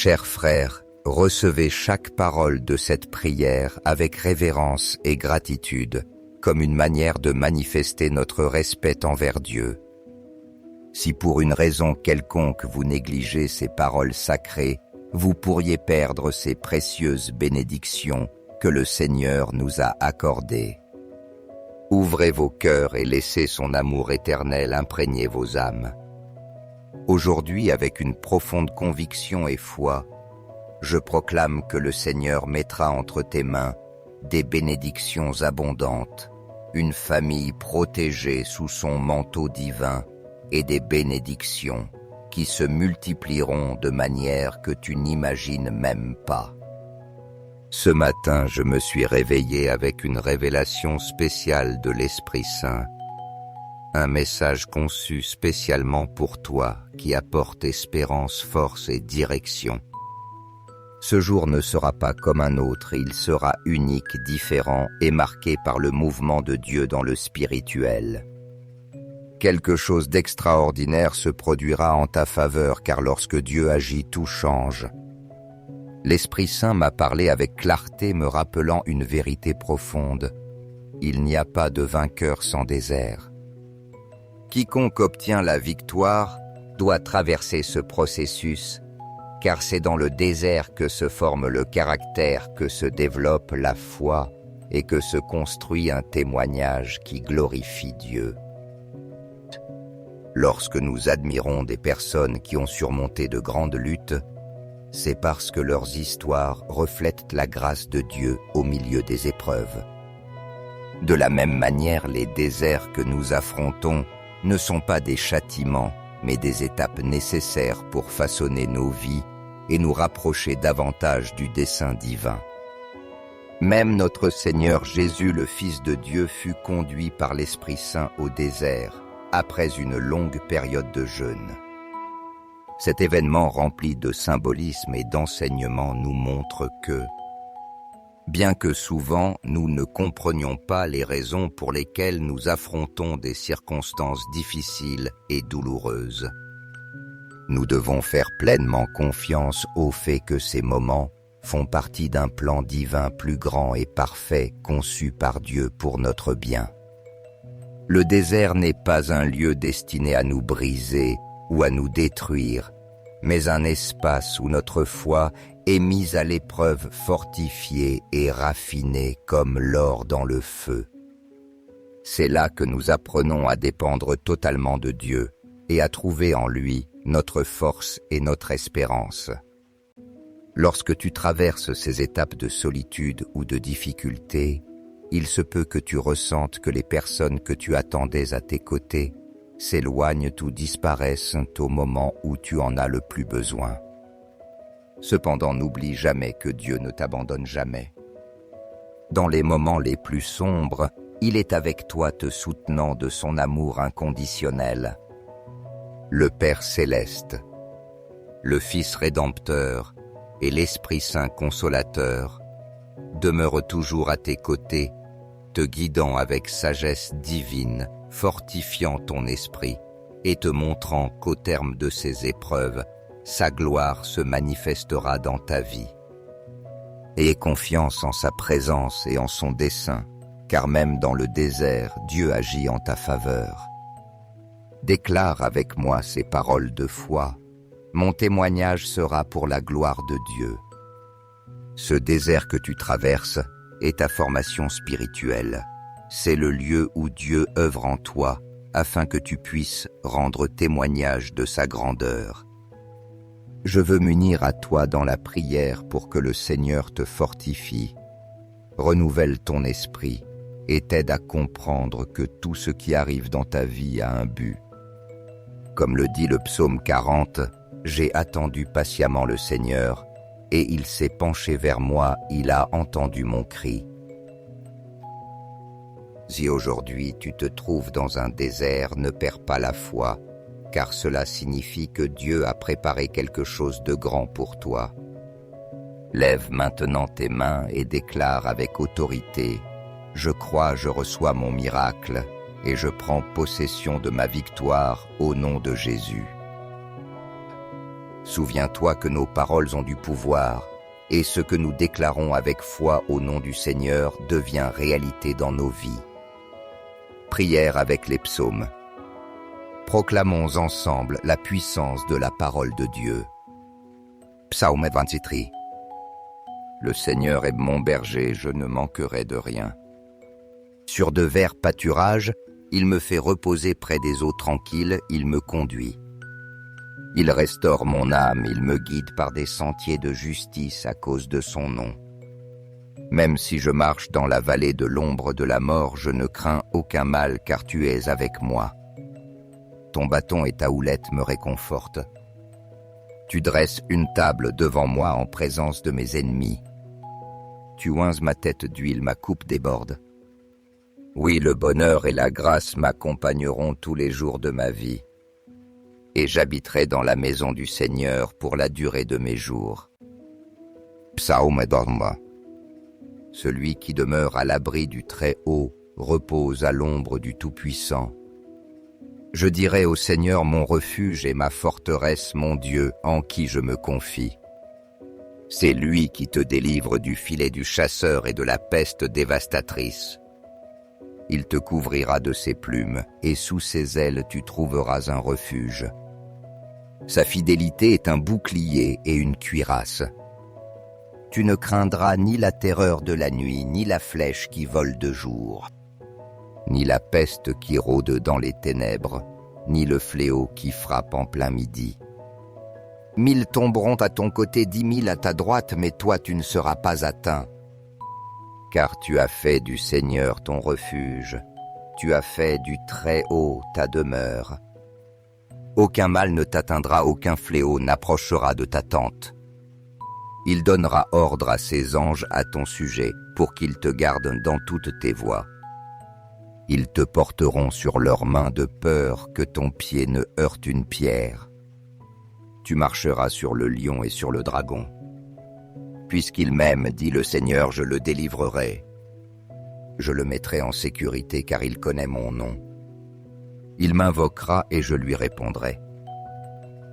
Chers frères, recevez chaque parole de cette prière avec révérence et gratitude, comme une manière de manifester notre respect envers Dieu. Si pour une raison quelconque vous négligez ces paroles sacrées, vous pourriez perdre ces précieuses bénédictions que le Seigneur nous a accordées. Ouvrez vos cœurs et laissez son amour éternel imprégner vos âmes. Aujourd'hui, avec une profonde conviction et foi, je proclame que le Seigneur mettra entre tes mains des bénédictions abondantes, une famille protégée sous son manteau divin et des bénédictions qui se multiplieront de manière que tu n'imagines même pas. Ce matin, je me suis réveillé avec une révélation spéciale de l'Esprit Saint, un message conçu spécialement pour toi qui apporte espérance, force et direction. Ce jour ne sera pas comme un autre, il sera unique, différent et marqué par le mouvement de Dieu dans le spirituel. Quelque chose d'extraordinaire se produira en ta faveur, car lorsque Dieu agit, tout change. L'Esprit Saint m'a parlé avec clarté, me rappelant une vérité profonde. Il n'y a pas de vainqueur sans désert. Quiconque obtient la victoire doit traverser ce processus, car c'est dans le désert que se forme le caractère, que se développe la foi et que se construit un témoignage qui glorifie Dieu. Lorsque nous admirons des personnes qui ont surmonté de grandes luttes, c'est parce que leurs histoires reflètent la grâce de Dieu au milieu des épreuves. De la même manière, les déserts que nous affrontons ne sont pas des châtiments, mais des étapes nécessaires pour façonner nos vies et nous rapprocher davantage du dessein divin. Même notre Seigneur Jésus, le Fils de Dieu, fut conduit par l'Esprit Saint au désert, après une longue période de jeûne. Cet événement rempli de symbolisme et d'enseignement nous montre que, bien que souvent nous ne comprenions pas les raisons pour lesquelles nous affrontons des circonstances difficiles et douloureuses, nous devons faire pleinement confiance au fait que ces moments font partie d'un plan divin plus grand et parfait conçu par Dieu pour notre bien. Le désert n'est pas un lieu destiné à nous briser ou à nous détruire, mais un espace où notre foi est mise à l'épreuve, fortifiée et raffinée comme l'or dans le feu. C'est là que nous apprenons à dépendre totalement de Dieu et à trouver en lui notre force et notre espérance. Lorsque tu traverses ces étapes de solitude ou de difficulté, il se peut que tu ressentes que les personnes que tu attendais à tes côtés s'éloignent ou disparaissent au moment où tu en as le plus besoin. Cependant, n'oublie jamais que Dieu ne t'abandonne jamais. Dans les moments les plus sombres, il est avec toi te soutenant de son amour inconditionnel. Le Père céleste, le Fils rédempteur et l'Esprit Saint consolateur demeurent toujours à tes côtés, te guidant avec sagesse divine, fortifiant ton esprit et te montrant qu'au terme de ces épreuves, sa gloire se manifestera dans ta vie. Aie confiance en sa présence et en son dessein, car même dans le désert, Dieu agit en ta faveur. Déclare avec moi ces paroles de foi. Mon témoignage sera pour la gloire de Dieu. Ce désert que tu traverses est ta formation spirituelle. C'est le lieu où Dieu œuvre en toi afin que tu puisses rendre témoignage de sa grandeur. Je veux m'unir à toi dans la prière pour que le Seigneur te fortifie, renouvelle ton esprit et t'aide à comprendre que tout ce qui arrive dans ta vie a un but. Comme le dit le psaume 40, « J'ai attendu patiemment le Seigneur, et il s'est penché vers moi, il a entendu mon cri. » Si aujourd'hui tu te trouves dans un désert, ne perds pas la foi, car cela signifie que Dieu a préparé quelque chose de grand pour toi. Lève maintenant tes mains et déclare avec autorité « Je crois, je reçois mon miracle, et je prends possession de ma victoire au nom de Jésus. » Souviens-toi que nos paroles ont du pouvoir, et ce que nous déclarons avec foi au nom du Seigneur devient réalité dans nos vies. Prière avec les psaumes. Proclamons ensemble la puissance de la parole de Dieu. Psaume 23. Le Seigneur est mon berger, je ne manquerai de rien. Sur de verts pâturages, il me fait reposer près des eaux tranquilles, il me conduit. Il restaure mon âme, il me guide par des sentiers de justice à cause de son nom. Même si je marche dans la vallée de l'ombre de la mort, je ne crains aucun mal car tu es avec moi. Ton bâton et ta houlette me réconfortent. Tu dresses une table devant moi en présence de mes ennemis. Tu oinces ma tête d'huile, ma coupe déborde. Oui, le bonheur et la grâce m'accompagneront tous les jours de ma vie. Et j'habiterai dans la maison du Seigneur pour la durée de mes jours. Psaume d'Orma. Celui qui demeure à l'abri du Très-Haut repose à l'ombre du Tout-Puissant. Je dirai au Seigneur mon refuge et ma forteresse, mon Dieu, en qui je me confie. C'est lui qui te délivre du filet du chasseur et de la peste dévastatrice. Il te couvrira de ses plumes, et sous ses ailes tu trouveras un refuge. Sa fidélité est un bouclier et une cuirasse. Tu ne craindras ni la terreur de la nuit, ni la flèche qui vole de jour, ni la peste qui rôde dans les ténèbres, ni le fléau qui frappe en plein midi. 1000 tomberont à ton côté, 10 000 à ta droite, mais toi tu ne seras pas atteint. Car tu as fait du Seigneur ton refuge, tu as fait du Très-Haut ta demeure. Aucun mal ne t'atteindra, aucun fléau n'approchera de ta tente. Il donnera ordre à ses anges à ton sujet, pour qu'ils te gardent dans toutes tes voies. Ils te porteront sur leurs mains de peur que ton pied ne heurte une pierre. Tu marcheras sur le lion et sur le dragon. Puisqu'il m'aime, dit le Seigneur, je le délivrerai. Je le mettrai en sécurité car il connaît mon nom. Il m'invoquera et je lui répondrai.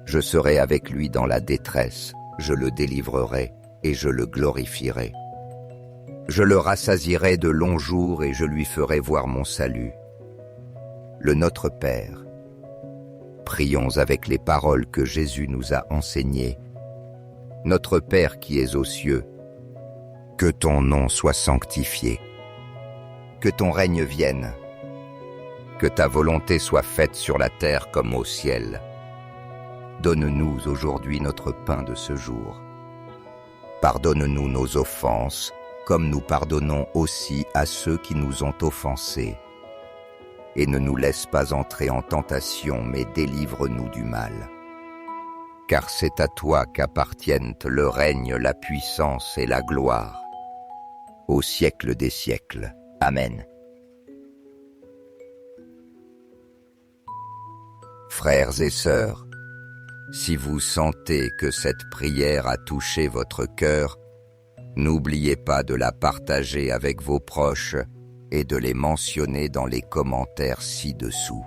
Je serai avec lui dans la détresse, je le délivrerai et je le glorifierai. Je le rassasierai de longs jours et je lui ferai voir mon salut. Le Notre Père. Prions avec les paroles que Jésus nous a enseignées. Notre Père qui es aux cieux, que ton nom soit sanctifié, que ton règne vienne, que ta volonté soit faite sur la terre comme au ciel. Donne-nous aujourd'hui notre pain de ce jour. Pardonne-nous nos offenses, comme nous pardonnons aussi à ceux qui nous ont offensés. Et ne nous laisse pas entrer en tentation, mais délivre-nous du mal. Car c'est à toi qu'appartiennent le règne, la puissance et la gloire, au siècle des siècles. Amen. Frères et sœurs, si vous sentez que cette prière a touché votre cœur, n'oubliez pas de la partager avec vos proches et de les mentionner dans les commentaires ci-dessous.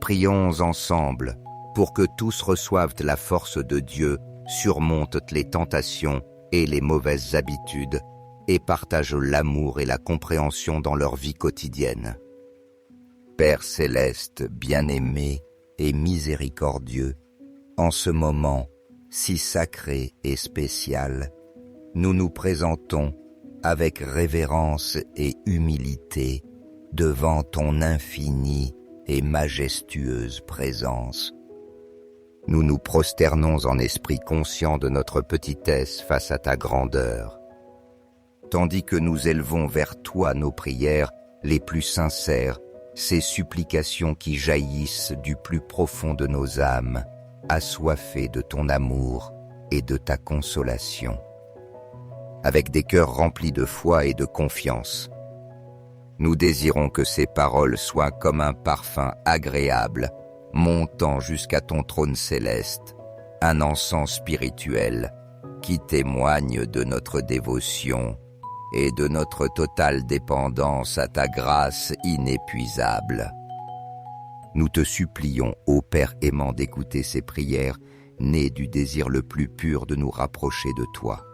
Prions ensemble pour que tous reçoivent la force de Dieu, surmontent les tentations et les mauvaises habitudes et partagent l'amour et la compréhension dans leur vie quotidienne. Père céleste, bien-aimé et miséricordieux, en ce moment si sacré et spécial, nous nous présentons avec révérence et humilité devant ton infinie et majestueuse présence. Nous nous prosternons en esprit conscient de notre petitesse face à ta grandeur, tandis que nous élevons vers toi nos prières les plus sincères, ces supplications qui jaillissent du plus profond de nos âmes, assoiffées de ton amour et de ta consolation. Avec des cœurs remplis de foi et de confiance, nous désirons que ces paroles soient comme un parfum agréable, montant jusqu'à ton trône céleste, un encens spirituel qui témoigne de notre dévotion et de notre totale dépendance à ta grâce inépuisable. Nous te supplions, ô Père aimant, d'écouter ces prières né du désir le plus pur de nous rapprocher de toi.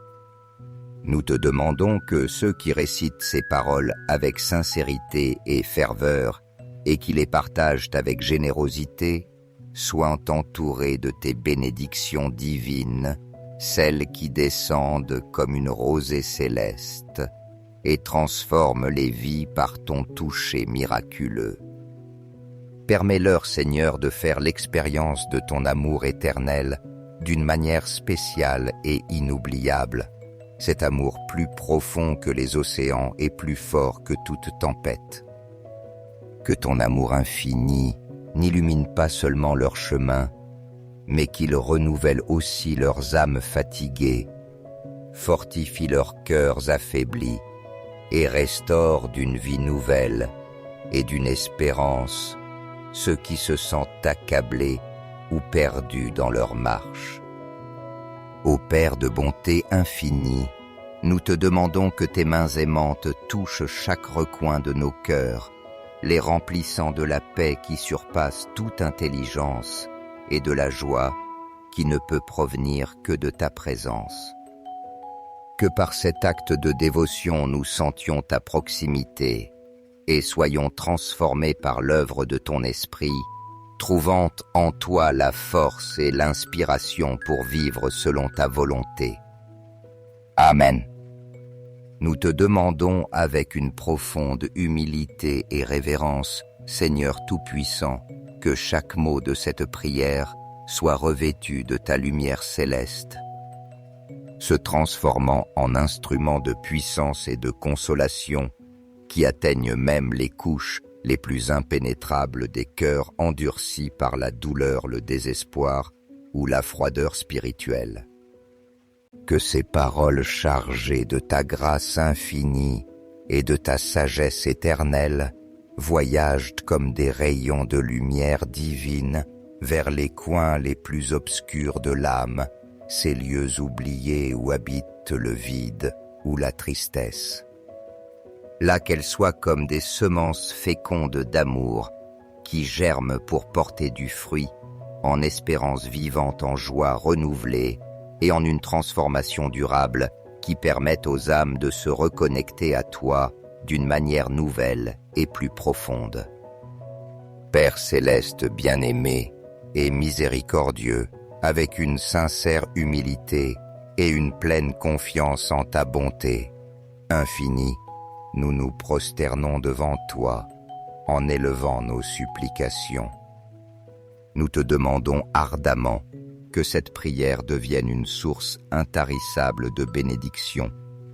Nous te demandons que ceux qui récitent ces paroles avec sincérité et ferveur et qui les partagent avec générosité soient entourés de tes bénédictions divines, celles qui descendent comme une rosée céleste et transforment les vies par ton toucher miraculeux. Permets-leur, Seigneur, de faire l'expérience de ton amour éternel d'une manière spéciale et inoubliable, cet amour plus profond que les océans et plus fort que toute tempête. Que ton amour infini n'illumine pas seulement leur chemin, mais qu'il renouvelle aussi leurs âmes fatiguées, fortifie leurs cœurs affaiblis et restaure d'une vie nouvelle et d'une espérance ceux qui se sentent accablés ou perdus dans leur marche. Ô Père de bonté infinie, nous te demandons que tes mains aimantes touchent chaque recoin de nos cœurs, les remplissant de la paix qui surpasse toute intelligence et de la joie qui ne peut provenir que de ta présence. Que par cet acte de dévotion nous sentions ta proximité et soyons transformés par l'œuvre de ton esprit, trouvant en toi la force et l'inspiration pour vivre selon ta volonté. Amen. Nous te demandons avec une profonde humilité et révérence, Seigneur Tout-Puissant, que chaque mot de cette prière soit revêtu de ta lumière céleste, se transformant en instrument de puissance et de consolation qui atteignent même les couches les plus impénétrables des cœurs endurcis par la douleur, le désespoir ou la froideur spirituelle. Que ces paroles chargées de ta grâce infinie et de ta sagesse éternelle voyagent comme des rayons de lumière divine vers les coins les plus obscurs de l'âme, ces lieux oubliés où habite le vide ou la tristesse. Là qu'elles soient comme des semences fécondes d'amour qui germent pour porter du fruit, en espérance vivante, en joie renouvelée et en une transformation durable qui permette aux âmes de se reconnecter à toi d'une manière nouvelle et plus profonde. Père céleste bien-aimé et miséricordieux, avec une sincère humilité et une pleine confiance en ta bonté infinie, nous nous prosternons devant toi en élevant nos supplications. Nous te demandons ardemment que cette prière devienne une source intarissable de bénédiction,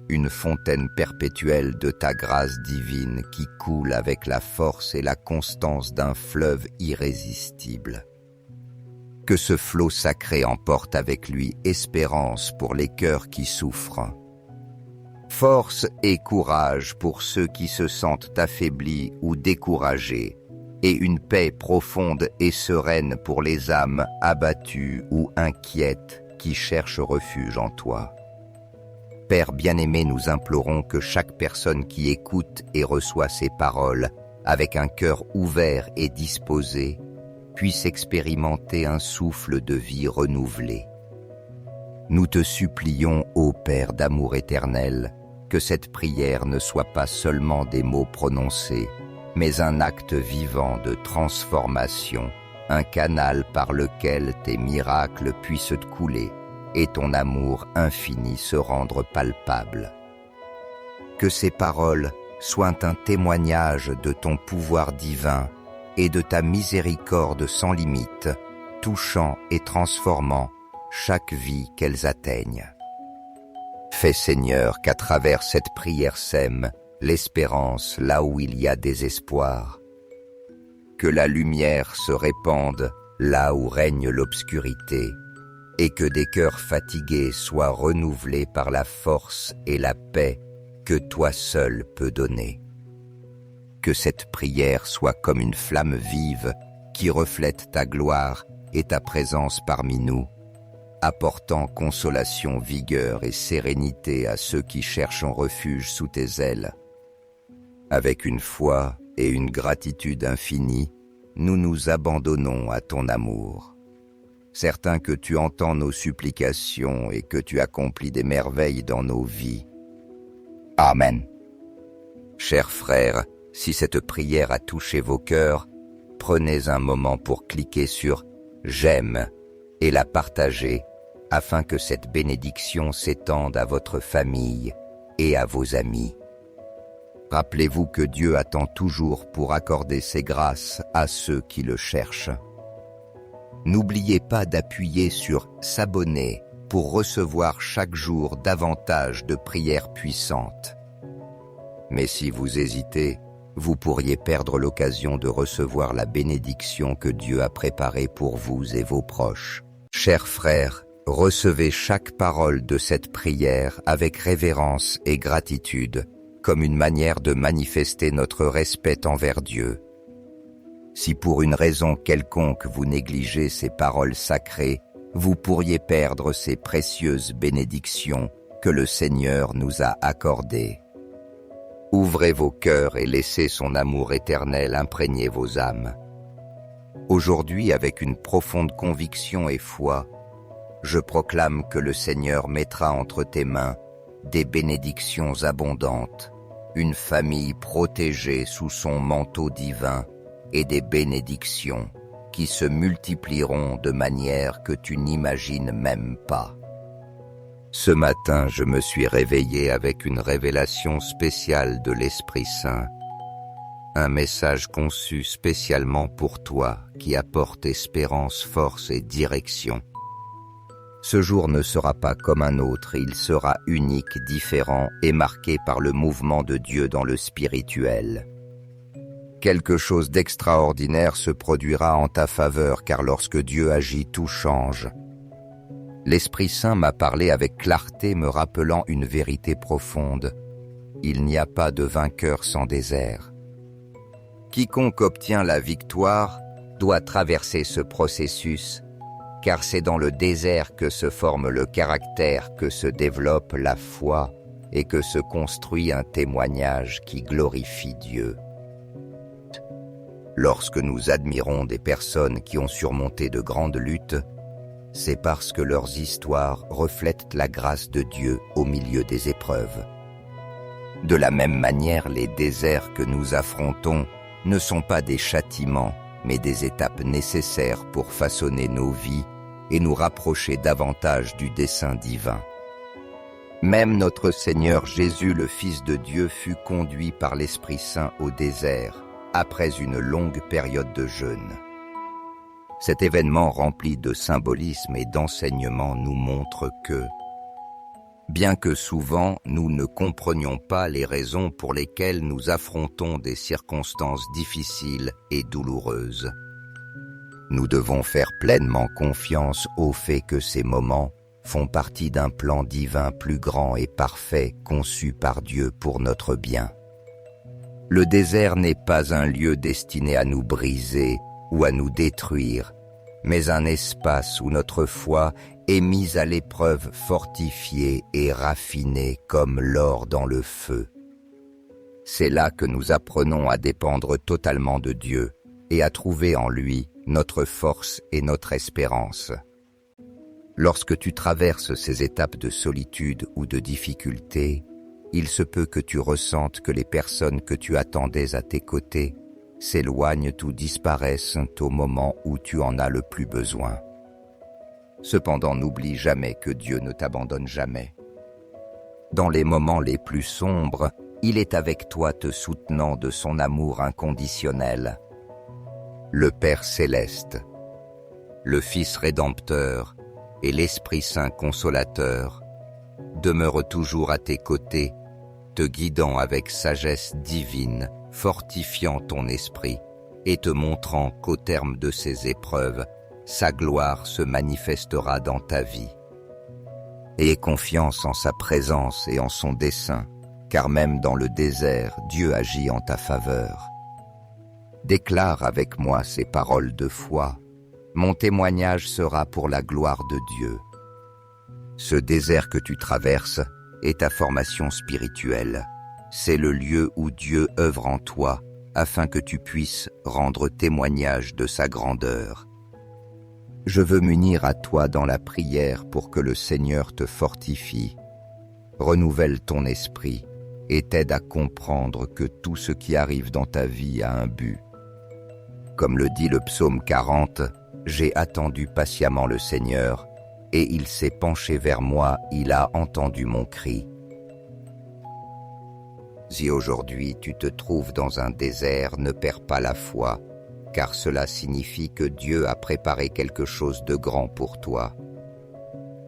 une fontaine perpétuelle de ta grâce divine qui coule avec la force et la constance d'un fleuve irrésistible. Que ce flot sacré emporte avec lui espérance pour les cœurs qui souffrent, force et courage pour ceux qui se sentent affaiblis ou découragés, et une paix profonde et sereine pour les âmes abattues ou inquiètes qui cherchent refuge en toi. Père bien-aimé, nous implorons que chaque personne qui écoute et reçoit ces paroles avec un cœur ouvert et disposé puisse expérimenter un souffle de vie renouvelé. Nous te supplions, ô Père d'amour éternel, que cette prière ne soit pas seulement des mots prononcés, mais un acte vivant de transformation, un canal par lequel tes miracles puissent couler et ton amour infini se rendre palpable. Que ces paroles soient un témoignage de ton pouvoir divin et de ta miséricorde sans limite, touchant et transformant chaque vie qu'elles atteignent. Fais, Seigneur, qu'à travers cette prière sème l'espérance là où il y a désespoir. Que la lumière se répande là où règne l'obscurité, et que des cœurs fatigués soient renouvelés par la force et la paix que toi seul peux donner. Que cette prière soit comme une flamme vive qui reflète ta gloire et ta présence parmi nous, apportant consolation, vigueur et sérénité à ceux qui cherchent un refuge sous tes ailes. Avec une foi et une gratitude infinie, nous nous abandonnons à ton amour. certain que tu entends nos supplications et que tu accomplis des merveilles dans nos vies. Amen. Chers frères, si cette prière a touché vos cœurs, prenez un moment pour cliquer sur « J'aime » et la partager afin que cette bénédiction s'étende à votre famille et à vos amis. Rappelez-vous que Dieu attend toujours pour accorder ses grâces à ceux qui le cherchent. N'oubliez pas d'appuyer sur « S'abonner » pour recevoir chaque jour davantage de prières puissantes. Mais si vous hésitez, vous pourriez perdre l'occasion de recevoir la bénédiction que Dieu a préparée pour vous et vos proches. Chers frères, recevez chaque parole de cette prière avec révérence et gratitude, comme une manière de manifester notre respect envers Dieu. Si pour une raison quelconque vous négligez ces paroles sacrées, vous pourriez perdre ces précieuses bénédictions que le Seigneur nous a accordées. Ouvrez vos cœurs et laissez son amour éternel imprégner vos âmes. Aujourd'hui, avec une profonde conviction et foi, je proclame que le Seigneur mettra entre tes mains des bénédictions abondantes, une famille protégée sous son manteau divin et des bénédictions qui se multiplieront de manière que tu n'imagines même pas. Ce matin, je me suis réveillé avec une révélation spéciale de l'Esprit Saint, un message conçu spécialement pour toi qui apporte espérance, force et direction. Ce jour ne sera pas comme un autre, il sera unique, différent et marqué par le mouvement de Dieu dans le spirituel. Quelque chose d'extraordinaire se produira en ta faveur car lorsque Dieu agit, tout change. L'Esprit Saint m'a parlé avec clarté me rappelant une vérité profonde. Il n'y a pas de vainqueur sans désert. Quiconque obtient la victoire doit traverser ce processus, car c'est dans le désert que se forme le caractère, que se développe la foi et que se construit un témoignage qui glorifie Dieu. Lorsque nous admirons des personnes qui ont surmonté de grandes luttes, c'est parce que leurs histoires reflètent la grâce de Dieu au milieu des épreuves. De la même manière, les déserts que nous affrontons ne sont pas des châtiments, mais des étapes nécessaires pour façonner nos vies et nous rapprocher davantage du dessein divin. Même notre Seigneur Jésus, le Fils de Dieu, fut conduit par l'Esprit Saint au désert, après une longue période de jeûne. Cet événement rempli de symbolisme et d'enseignement nous montre que, bien que souvent nous ne comprenions pas les raisons pour lesquelles nous affrontons des circonstances difficiles et douloureuses, nous devons faire pleinement confiance au fait que ces moments font partie d'un plan divin plus grand et parfait conçu par Dieu pour notre bien. Le désert n'est pas un lieu destiné à nous briser ou à nous détruire, mais un espace où notre foi est mise à l'épreuve, fortifiée et raffinée comme l'or dans le feu. C'est là que nous apprenons à dépendre totalement de Dieu et à trouver en lui notre force et notre espérance. Lorsque tu traverses ces étapes de solitude ou de difficulté, il se peut que tu ressentes que les personnes que tu attendais à tes côtés s'éloignent ou disparaissent au moment où tu en as le plus besoin. Cependant, n'oublie jamais que Dieu ne t'abandonne jamais. Dans les moments les plus sombres, il est avec toi te soutenant de son amour inconditionnel. Le Père céleste, le Fils rédempteur et l'Esprit Saint consolateur demeurent toujours à tes côtés, te guidant avec sagesse divine, fortifiant ton esprit et te montrant qu'au terme de ces épreuves, sa gloire se manifestera dans ta vie. Aie confiance en sa présence et en son dessein, car même dans le désert, Dieu agit en ta faveur. Déclare avec moi ces paroles de foi. Mon témoignage sera pour la gloire de Dieu. Ce désert que tu traverses est ta formation spirituelle. C'est le lieu où Dieu œuvre en toi afin que tu puisses rendre témoignage de sa grandeur. Je veux m'unir à toi dans la prière pour que le Seigneur te fortifie, renouvelle ton esprit et t'aide à comprendre que tout ce qui arrive dans ta vie a un but. Comme le dit le psaume 40, « J'ai attendu patiemment le Seigneur, et il s'est penché vers moi, il a entendu mon cri. » Si aujourd'hui tu te trouves dans un désert, ne perds pas la foi, car cela signifie que Dieu a préparé quelque chose de grand pour toi.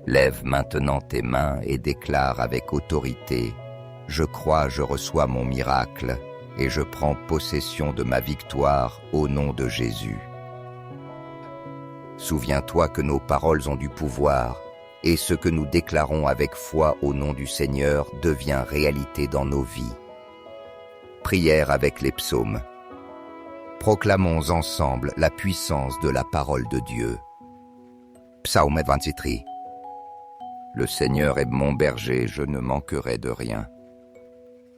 Lève maintenant tes mains et déclare avec autorité « Je crois, je reçois mon miracle, et je prends possession de ma victoire au nom de Jésus. » Souviens-toi que nos paroles ont du pouvoir, et ce que nous déclarons avec foi au nom du Seigneur devient réalité dans nos vies. Prière avec les psaumes. Proclamons ensemble la puissance de la parole de Dieu. Psaume 23. Le Seigneur est mon berger, je ne manquerai de rien.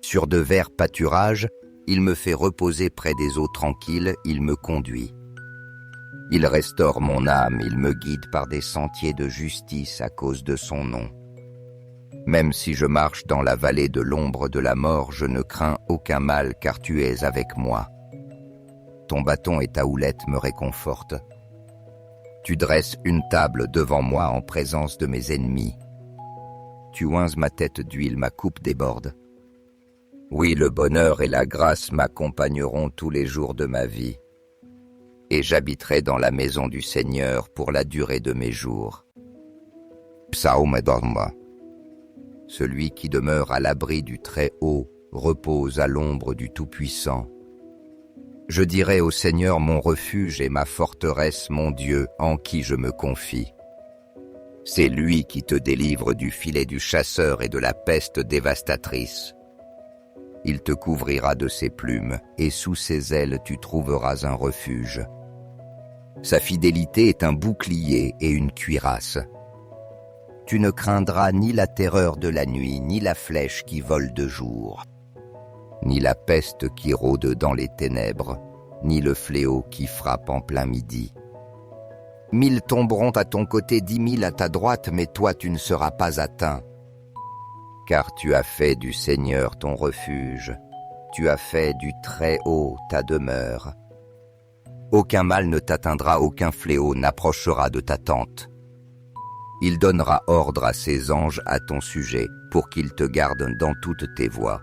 Sur de verts pâturages, il me fait reposer près des eaux tranquilles, il me conduit. Il restaure mon âme, il me guide par des sentiers de justice à cause de son nom. Même si je marche dans la vallée de l'ombre de la mort, je ne crains aucun mal car tu es avec moi. Ton bâton et ta houlette me réconfortent. Tu dresses une table devant moi en présence de mes ennemis. Tu oinces ma tête d'huile, ma coupe déborde. Oui, le bonheur et la grâce m'accompagneront tous les jours de ma vie. Et j'habiterai dans la maison du Seigneur pour la durée de mes jours. Psaume d'Orma. Celui qui demeure à l'abri du Très-Haut repose à l'ombre du Tout-Puissant. Je dirai au Seigneur mon refuge et ma forteresse, mon Dieu, en qui je me confie. C'est lui qui te délivre du filet du chasseur et de la peste dévastatrice. Il te couvrira de ses plumes, et sous ses ailes tu trouveras un refuge. Sa fidélité est un bouclier et une cuirasse. Tu ne craindras ni la terreur de la nuit, ni la flèche qui vole de jour, ni la peste qui rôde dans les ténèbres, ni le fléau qui frappe en plein midi. 1000 tomberont à ton côté, 10 000 à ta droite, mais toi tu ne seras pas atteint. Car tu as fait du Seigneur ton refuge, tu as fait du Très-Haut ta demeure. Aucun mal ne t'atteindra, aucun fléau n'approchera de ta tente. Il donnera ordre à ses anges à ton sujet, pour qu'ils te gardent dans toutes tes voies.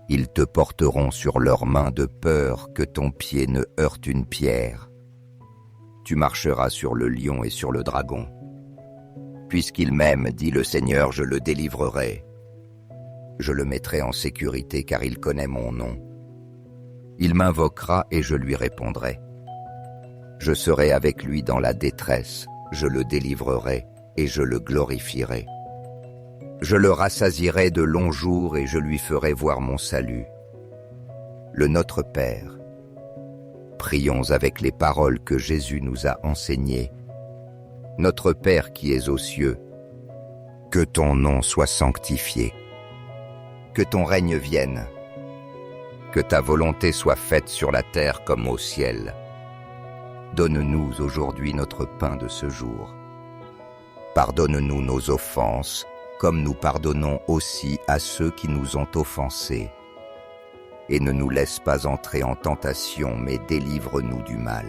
Ils te porteront sur leurs mains de peur que ton pied ne heurte une pierre. Tu marcheras sur le lion et sur le dragon. Puisqu'il m'aime, dit le Seigneur, je le délivrerai. Je le mettrai en sécurité car il connaît mon nom. Il m'invoquera et je lui répondrai. Je serai avec lui dans la détresse, je le délivrerai et je le glorifierai. Je le rassasierai de longs jours et je lui ferai voir mon salut. Le Notre Père. Prions avec les paroles que Jésus nous a enseignées. Notre Père qui es aux cieux, que ton nom soit sanctifié, que ton règne vienne, que ta volonté soit faite sur la terre comme au ciel. Donne-nous aujourd'hui notre pain de ce jour. Pardonne-nous nos offenses, comme nous pardonnons aussi à ceux qui nous ont offensés. Et ne nous laisse pas entrer en tentation, mais délivre-nous du mal.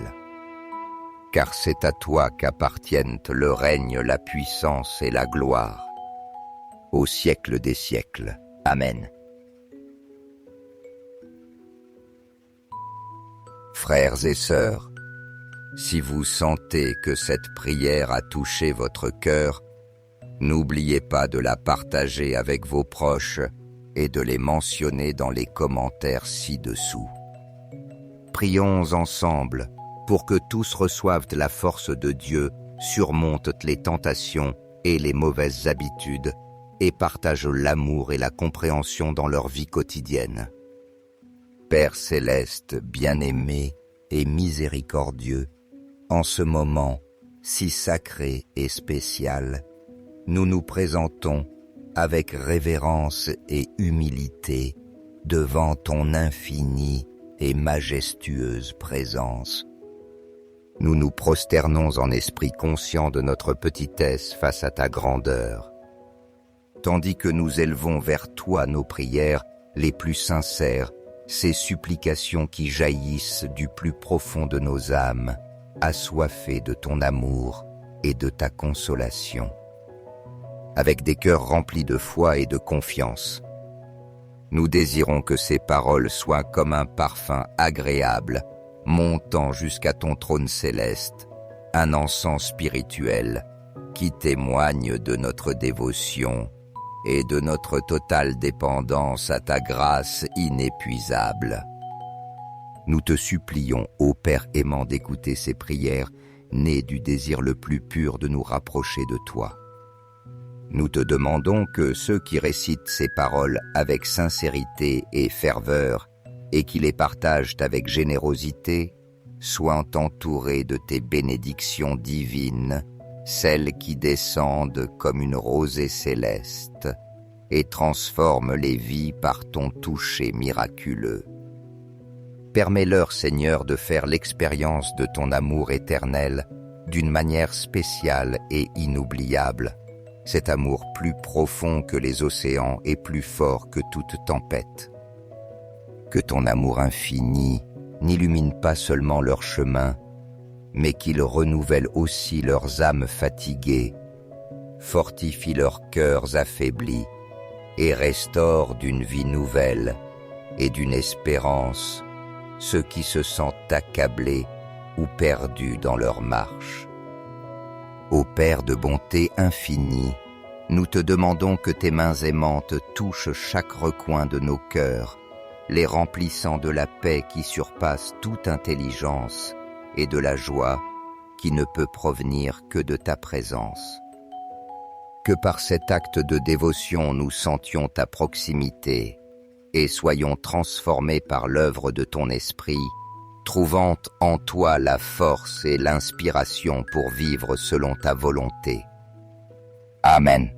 Car c'est à toi qu'appartiennent le règne, la puissance et la gloire, au siècle des siècles. Amen. Frères et sœurs, si vous sentez que cette prière a touché votre cœur, n'oubliez pas de la partager avec vos proches et de les mentionner dans les commentaires ci-dessous. Prions ensemble pour que tous reçoivent la force de Dieu, surmontent les tentations et les mauvaises habitudes et partagent l'amour et la compréhension dans leur vie quotidienne. Père céleste, bien-aimé et miséricordieux, en ce moment si sacré et spécial, nous nous présentons avec révérence et humilité devant ton infinie et majestueuse présence. Nous nous prosternons en esprit conscient de notre petitesse face à ta grandeur, tandis que nous élevons vers toi nos prières les plus sincères, ces supplications qui jaillissent du plus profond de nos âmes, assoiffées de ton amour et de ta consolation. Avec des cœurs remplis de foi et de confiance, nous désirons que ces paroles soient comme un parfum agréable, montant jusqu'à ton trône céleste, un encens spirituel qui témoigne de notre dévotion et de notre totale dépendance à ta grâce inépuisable. Nous te supplions, ô Père aimant, d'écouter ces prières nées du désir le plus pur de nous rapprocher de toi. Nous te demandons que ceux qui récitent ces paroles avec sincérité et ferveur et qui les partagent avec générosité soient entourés de tes bénédictions divines, celles qui descendent comme une rosée céleste et transforment les vies par ton toucher miraculeux. Permets-leur, Seigneur, de faire l'expérience de ton amour éternel d'une manière spéciale et inoubliable, cet amour plus profond que les océans et plus fort que toute tempête. Que ton amour infini n'illumine pas seulement leur chemin, mais qu'il renouvelle aussi leurs âmes fatiguées, fortifie leurs cœurs affaiblis et restaure d'une vie nouvelle et d'une espérance ceux qui se sentent accablés ou perdus dans leur marche. Ô Père de bonté infinie, nous te demandons que tes mains aimantes touchent chaque recoin de nos cœurs, les remplissant de la paix qui surpasse toute intelligence et de la joie qui ne peut provenir que de ta présence. Que par cet acte de dévotion nous sentions ta proximité et soyons transformés par l'œuvre de ton esprit, trouvant en toi la force et l'inspiration pour vivre selon ta volonté. Amen.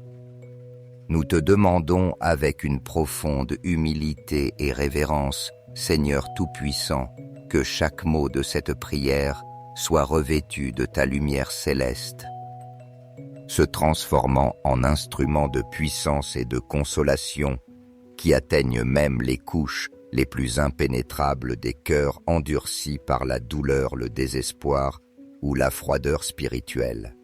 Nous te demandons avec une profonde humilité et révérence, Seigneur Tout-Puissant, que chaque mot de cette prière soit revêtu de ta lumière céleste, se transformant en instrument de puissance et de consolation qui atteignent même les couches les plus impénétrables des cœurs endurcis par la douleur, le désespoir ou la froideur spirituelle.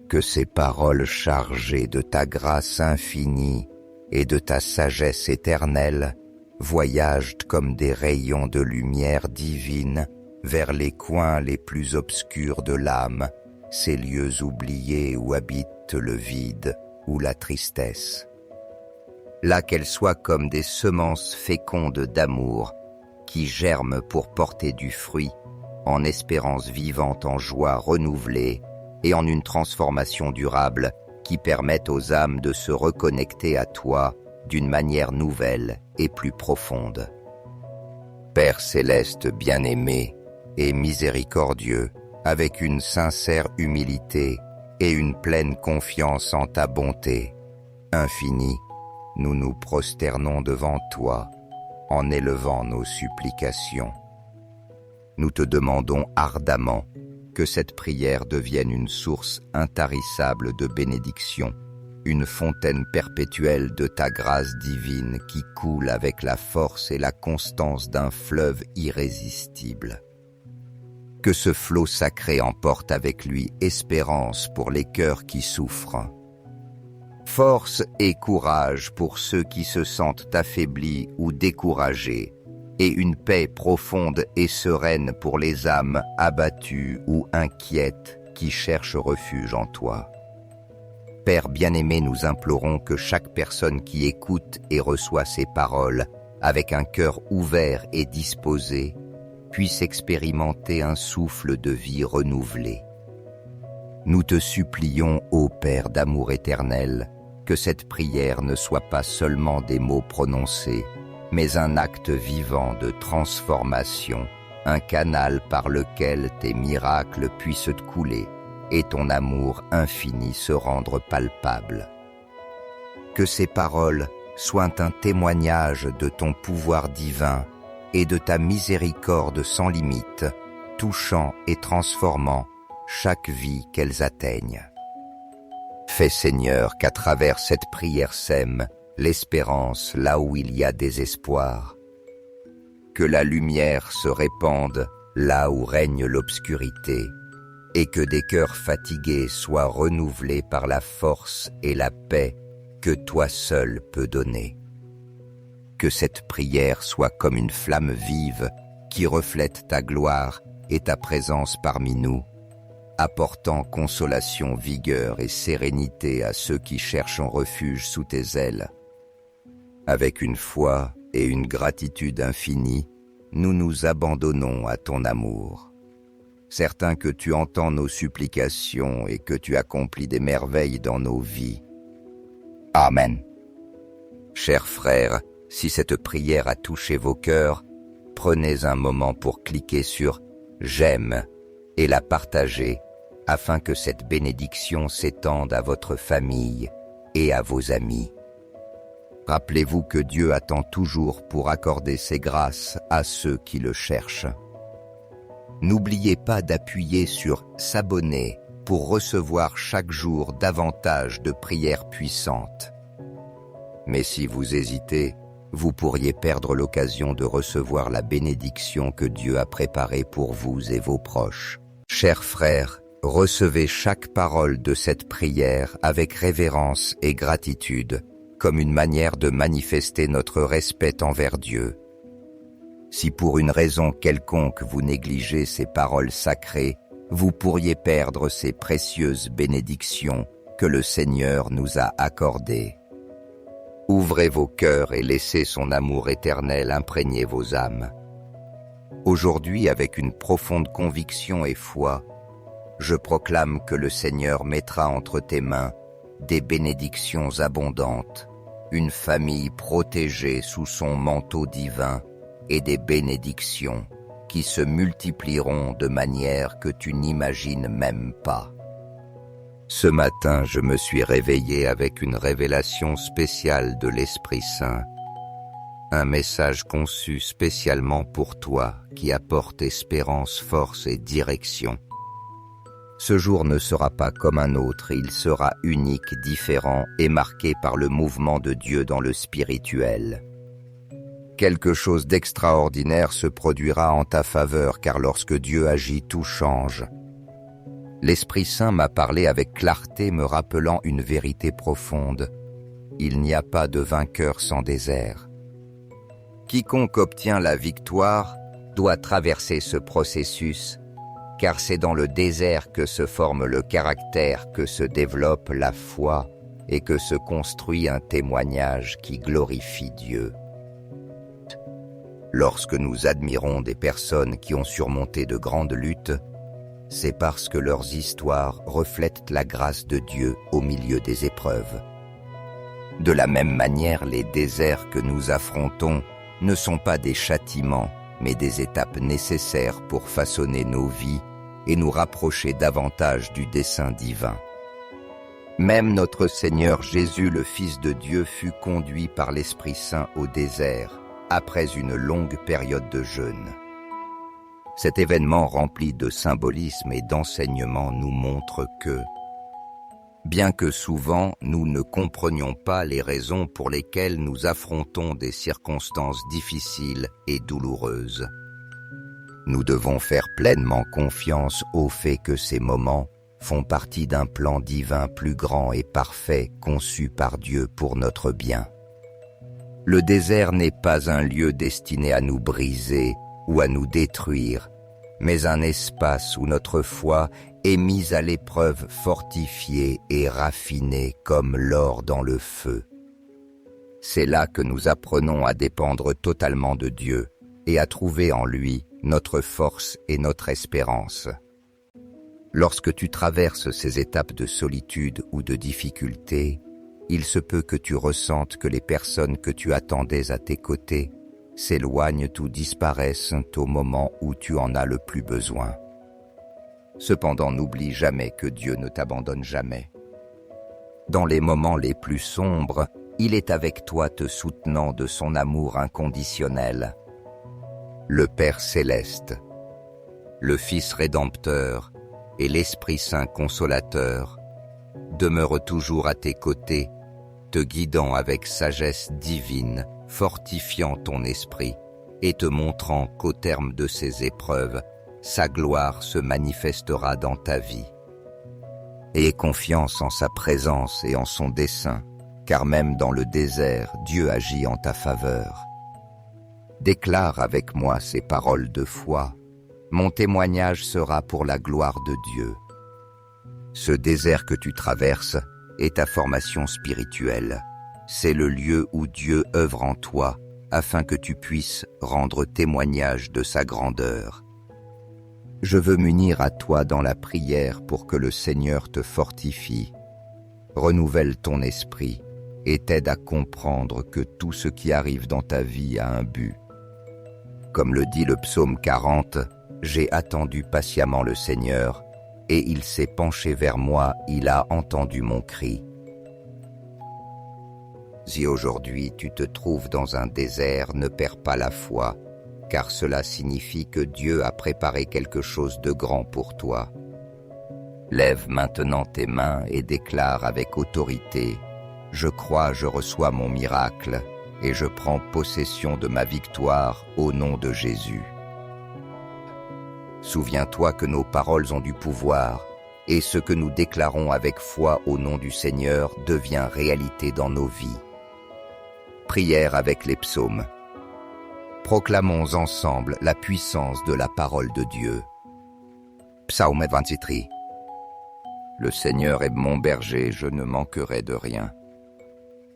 Que ces paroles chargées de ta grâce infinie et de ta sagesse éternelle voyagent comme des rayons de lumière divine vers les coins les plus obscurs de l'âme, ces lieux oubliés où habite le vide ou la tristesse. Là qu'elles soient comme des semences fécondes d'amour qui germent pour porter du fruit, en espérance vivante, en joie renouvelée et en une transformation durable qui permette aux âmes de se reconnecter à toi d'une manière nouvelle et plus profonde. Père céleste bien-aimé et miséricordieux, avec une sincère humilité et une pleine confiance en ta bonté infinie, nous nous prosternons devant toi en élevant nos supplications. Nous te demandons ardemment que cette prière devienne une source intarissable de bénédiction, une fontaine perpétuelle de ta grâce divine qui coule avec la force et la constance d'un fleuve irrésistible. Que ce flot sacré emporte avec lui espérance pour les cœurs qui souffrent, force et courage pour ceux qui se sentent affaiblis ou découragés, et une paix profonde et sereine pour les âmes abattues ou inquiètes qui cherchent refuge en toi. Père bien-aimé, nous implorons que chaque personne qui écoute et reçoit ces paroles avec un cœur ouvert et disposé puisse expérimenter un souffle de vie renouvelé. Nous te supplions, ô Père d'amour éternel, que cette prière ne soit pas seulement des mots prononcés, mais un acte vivant de transformation, un canal par lequel tes miracles puissent couler et ton amour infini se rendre palpable. Que ces paroles soient un témoignage de ton pouvoir divin et de ta miséricorde sans limite, touchant et transformant chaque vie qu'elles atteignent. Fais, Seigneur, qu'à travers cette prière sème l'espérance là où il y a désespoir. Que la lumière se répande là où règne l'obscurité, et que des cœurs fatigués soient renouvelés par la force et la paix que toi seul peux donner. Que cette prière soit comme une flamme vive qui reflète ta gloire et ta présence parmi nous, apportant consolation, vigueur et sérénité à ceux qui cherchent un refuge sous tes ailes. Avec une foi et une gratitude infinie, nous nous abandonnons à ton amour. Certains que tu entends nos supplications et que tu accomplis des merveilles dans nos vies. Amen. Chers frères, si cette prière a touché vos cœurs, prenez un moment pour cliquer sur « J'aime » et la partager afin que cette bénédiction s'étende à votre famille et à vos amis. Rappelez-vous que Dieu attend toujours pour accorder ses grâces à ceux qui le cherchent. N'oubliez pas d'appuyer sur « S'abonner » pour recevoir chaque jour davantage de prières puissantes. Mais si vous hésitez, vous pourriez perdre l'occasion de recevoir la bénédiction que Dieu a préparée pour vous et vos proches. Chers frères, recevez chaque parole de cette prière avec révérence et gratitude, comme une manière de manifester notre respect envers Dieu. Si pour une raison quelconque vous négligez ces paroles sacrées, vous pourriez perdre ces précieuses bénédictions que le Seigneur nous a accordées. Ouvrez vos cœurs et laissez son amour éternel imprégner vos âmes. Aujourd'hui, avec une profonde conviction et foi, je proclame que le Seigneur mettra entre tes mains des bénédictions abondantes, une famille protégée sous son manteau divin et des bénédictions qui se multiplieront de manière que tu n'imagines même pas. Ce matin, je me suis réveillé avec une révélation spéciale de l'Esprit Saint, un message conçu spécialement pour toi qui apporte espérance, force et direction. Ce jour ne sera pas comme un autre, il sera unique, différent et marqué par le mouvement de Dieu dans le spirituel. Quelque chose d'extraordinaire se produira en ta faveur, car lorsque Dieu agit, tout change. L'Esprit Saint m'a parlé avec clarté, me rappelant une vérité profonde. Il n'y a pas de vainqueur sans désert. Quiconque obtient la victoire doit traverser ce processus, car c'est dans le désert que se forme le caractère, que se développe la foi et que se construit un témoignage qui glorifie Dieu. Lorsque nous admirons des personnes qui ont surmonté de grandes luttes, c'est parce que leurs histoires reflètent la grâce de Dieu au milieu des épreuves. De la même manière, les déserts que nous affrontons ne sont pas des châtiments, mais des étapes nécessaires pour façonner nos vies et nous rapprocher davantage du dessein divin. Même notre Seigneur Jésus, le Fils de Dieu, fut conduit par l'Esprit Saint au désert, après une longue période de jeûne. Cet événement rempli de symbolisme et d'enseignement nous montre que, bien que souvent nous ne comprenions pas les raisons pour lesquelles nous affrontons des circonstances difficiles et douloureuses, nous devons faire pleinement confiance au fait que ces moments font partie d'un plan divin plus grand et parfait conçu par Dieu pour notre bien. Le désert n'est pas un lieu destiné à nous briser ou à nous détruire, mais un espace où notre foi est mise à l'épreuve, fortifiée et raffinée comme l'or dans le feu. C'est là que nous apprenons à dépendre totalement de Dieu et à trouver en lui notre force et notre espérance. Lorsque tu traverses ces étapes de solitude ou de difficulté, il se peut que tu ressentes que les personnes que tu attendais à tes côtés s'éloignent ou disparaissent au moment où tu en as le plus besoin. Cependant, n'oublie jamais que Dieu ne t'abandonne jamais. Dans les moments les plus sombres, il est avec toi te soutenant de son amour inconditionnel. Le Père céleste, le Fils rédempteur et l'Esprit Saint consolateur demeurent toujours à tes côtés, te guidant avec sagesse divine, fortifiant ton esprit et te montrant qu'au terme de ces épreuves, sa gloire se manifestera dans ta vie. Aie confiance en sa présence et en son dessein, car même dans le désert, Dieu agit en ta faveur. Déclare avec moi ces paroles de foi. Mon témoignage sera pour la gloire de Dieu. Ce désert que tu traverses est ta formation spirituelle. C'est le lieu où Dieu œuvre en toi, afin que tu puisses rendre témoignage de sa grandeur. Je veux m'unir à toi dans la prière pour que le Seigneur te fortifie, renouvelle ton esprit et t'aide à comprendre que tout ce qui arrive dans ta vie a un but. Comme le dit le psaume 40, « J'ai attendu patiemment le Seigneur, et il s'est penché vers moi, il a entendu mon cri. » Si aujourd'hui tu te trouves dans un désert, ne perds pas la foi, car cela signifie que Dieu a préparé quelque chose de grand pour toi. Lève maintenant tes mains et déclare avec autorité « Je crois, je reçois mon miracle, et je prends possession de ma victoire au nom de Jésus. » Souviens-toi que nos paroles ont du pouvoir, et ce que nous déclarons avec foi au nom du Seigneur devient réalité dans nos vies. Prière avec les psaumes. Proclamons ensemble la puissance de la parole de Dieu. Psaume 23. Le Seigneur est mon berger, je ne manquerai de rien.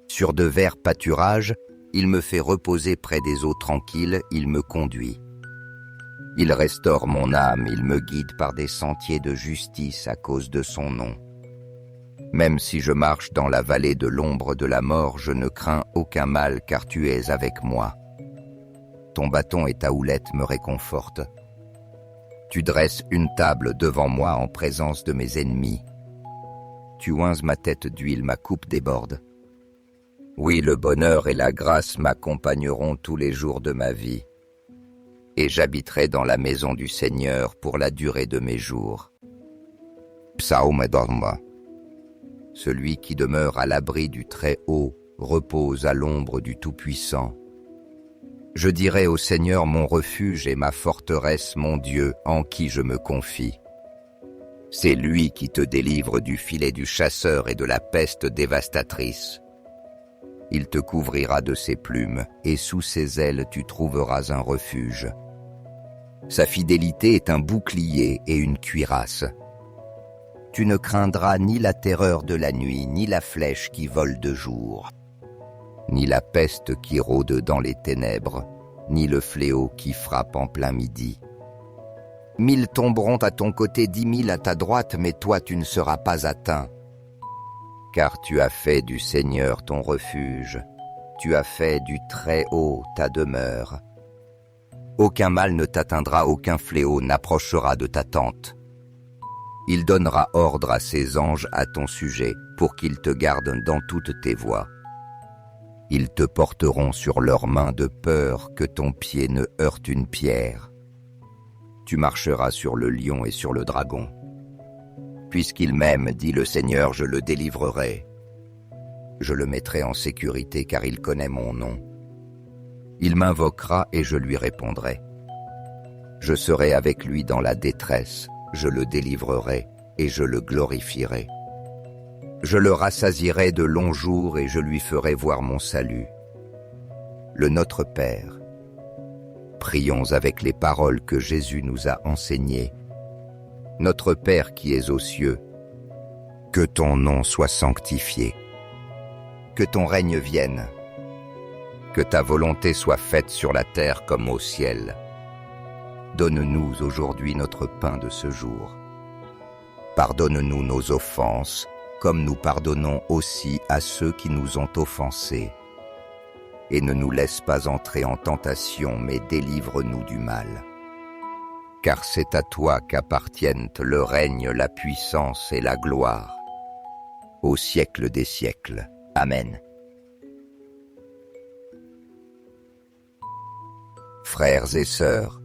Sur de verts pâturages, il me fait reposer près des eaux tranquilles, il me conduit. Il restaure mon âme, il me guide par des sentiers de justice à cause de son nom. Même si je marche dans la vallée de l'ombre de la mort, je ne crains aucun mal car tu es avec moi. Ton bâton et ta houlette me réconfortent. Tu dresses une table devant moi en présence de mes ennemis. Tu oinces ma tête d'huile, ma coupe déborde. Oui, le bonheur et la grâce m'accompagneront tous les jours de ma vie. Et j'habiterai dans la maison du Seigneur pour la durée de mes jours. Psaume d'Orma. Celui qui demeure à l'abri du Très-Haut repose à l'ombre du Tout-Puissant. Je dirai au Seigneur mon refuge et ma forteresse, mon Dieu, en qui je me confie. C'est lui qui te délivre du filet du chasseur et de la peste dévastatrice. Il te couvrira de ses plumes, et sous ses ailes tu trouveras un refuge. Sa fidélité est un bouclier et une cuirasse. Tu ne craindras ni la terreur de la nuit, ni la flèche qui vole de jour, ni la peste qui rôde dans les ténèbres, ni le fléau qui frappe en plein midi. 1000 tomberont à ton côté, 10 000 à ta droite, mais toi tu ne seras pas atteint. Car tu as fait du Seigneur ton refuge, tu as fait du Très-Haut ta demeure. Aucun mal ne t'atteindra, aucun fléau n'approchera de ta tente. Il donnera ordre à ses anges à ton sujet, pour qu'ils te gardent dans toutes tes voies. Ils te porteront sur leurs mains de peur que ton pied ne heurte une pierre. Tu marcheras sur le lion et sur le dragon. Puisqu'il m'aime, dit le Seigneur, je le délivrerai. Je le mettrai en sécurité car il connaît mon nom. Il m'invoquera et je lui répondrai. Je serai avec lui dans la détresse, je le délivrerai et je le glorifierai. Je le rassasierai de longs jours et je lui ferai voir mon salut. Le Notre Père. Prions avec les paroles que Jésus nous a enseignées. Notre Père qui es aux cieux, que ton nom soit sanctifié, que ton règne vienne, que ta volonté soit faite sur la terre comme au ciel. Donne-nous aujourd'hui notre pain de ce jour. Pardonne-nous nos offenses, comme nous pardonnons aussi à ceux qui nous ont offensés. Et ne nous laisse pas entrer en tentation, mais délivre-nous du mal. Car c'est à toi qu'appartiennent le règne, la puissance et la gloire, au siècle des siècles. Amen. Frères et sœurs,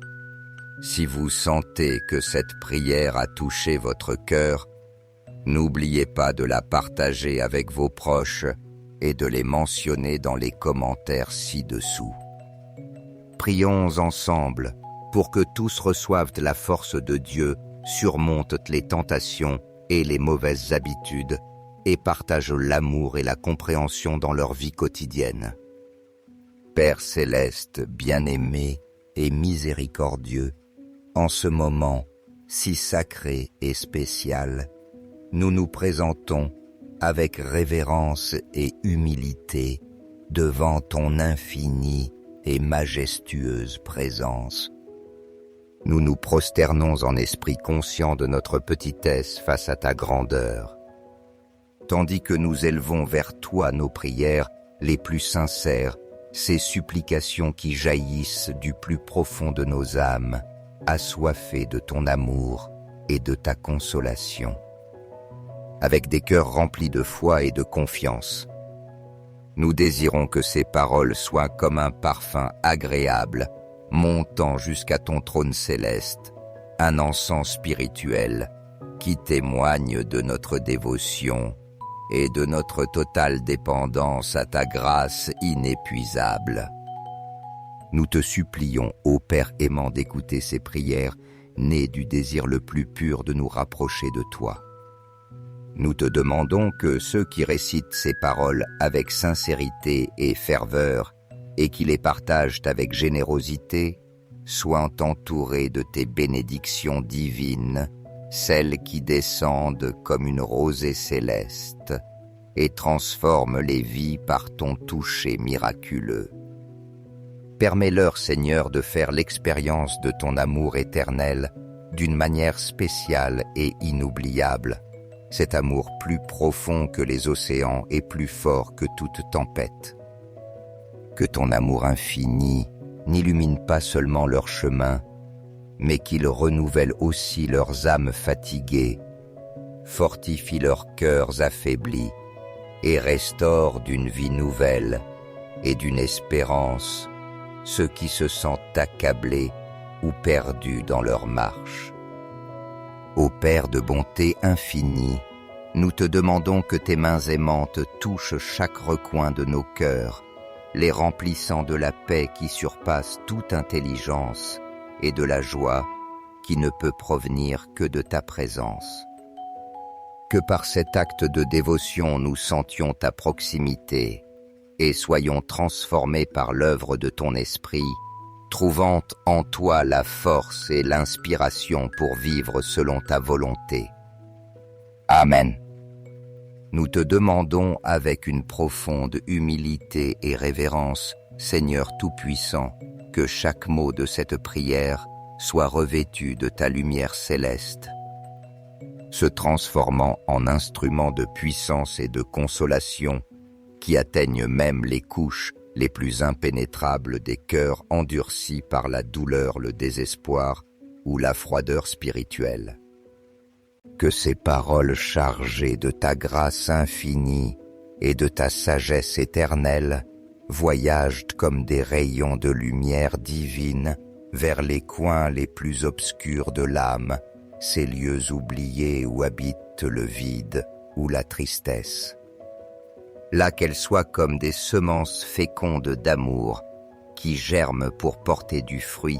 Si vous sentez que cette prière a touché votre cœur, n'oubliez pas de la partager avec vos proches et de les mentionner dans les commentaires ci-dessous. Prions ensemble pour que tous reçoivent la force de Dieu, surmontent les tentations et les mauvaises habitudes et partagent l'amour et la compréhension dans leur vie quotidienne. Père céleste, bien-aimé et miséricordieux, en ce moment si sacré et spécial, nous nous présentons avec révérence et humilité devant ton infinie et majestueuse présence. Nous nous prosternons en esprit conscient de notre petitesse face à ta grandeur, tandis que nous élevons vers toi nos prières les plus sincères, ces supplications qui jaillissent du plus profond de nos âmes, assoiffées de ton amour et de ta consolation. Avec des cœurs remplis de foi et de confiance, nous désirons que ces paroles soient comme un parfum agréable, montant jusqu'à ton trône céleste, un encens spirituel qui témoigne de notre dévotion et de notre totale dépendance à ta grâce inépuisable. Nous te supplions, ô Père aimant, d'écouter ces prières nées du désir le plus pur de nous rapprocher de toi. Nous te demandons que ceux qui récitent ces paroles avec sincérité et ferveur et qui les partagent avec générosité soient entourés de tes bénédictions divines, celles qui descendent comme une rosée céleste et transforment les vies par ton toucher miraculeux. Permets-leur, Seigneur, de faire l'expérience de ton amour éternel d'une manière spéciale et inoubliable, cet amour plus profond que les océans et plus fort que toute tempête. Que ton amour infini n'illumine pas seulement leur chemin, mais qu'il renouvelle aussi leurs âmes fatiguées, fortifie leurs cœurs affaiblis et restaure d'une vie nouvelle et d'une espérance ceux qui se sentent accablés ou perdus dans leur marche. Ô Père de bonté infinie, nous te demandons que tes mains aimantes touchent chaque recoin de nos cœurs, les remplissant de la paix qui surpasse toute intelligence et de la joie qui ne peut provenir que de ta présence. Que par cet acte de dévotion nous sentions ta proximité et soyons transformés par l'œuvre de ton esprit, trouvant en toi la force et l'inspiration pour vivre selon ta volonté. Amen. Nous te demandons avec une profonde humilité et révérence, Seigneur Tout-Puissant, que chaque mot de cette prière soit revêtu de ta lumière céleste, se transformant en instrument de puissance et de consolation qui atteignent même les couches les plus impénétrables des cœurs endurcis par la douleur, le désespoir ou la froideur spirituelle. Que ces paroles chargées de ta grâce infinie et de ta sagesse éternelle voyagent comme des rayons de lumière divine vers les coins les plus obscurs de l'âme, ces lieux oubliés où habite le vide ou la tristesse. Là qu'elles soient comme des semences fécondes d'amour qui germent pour porter du fruit,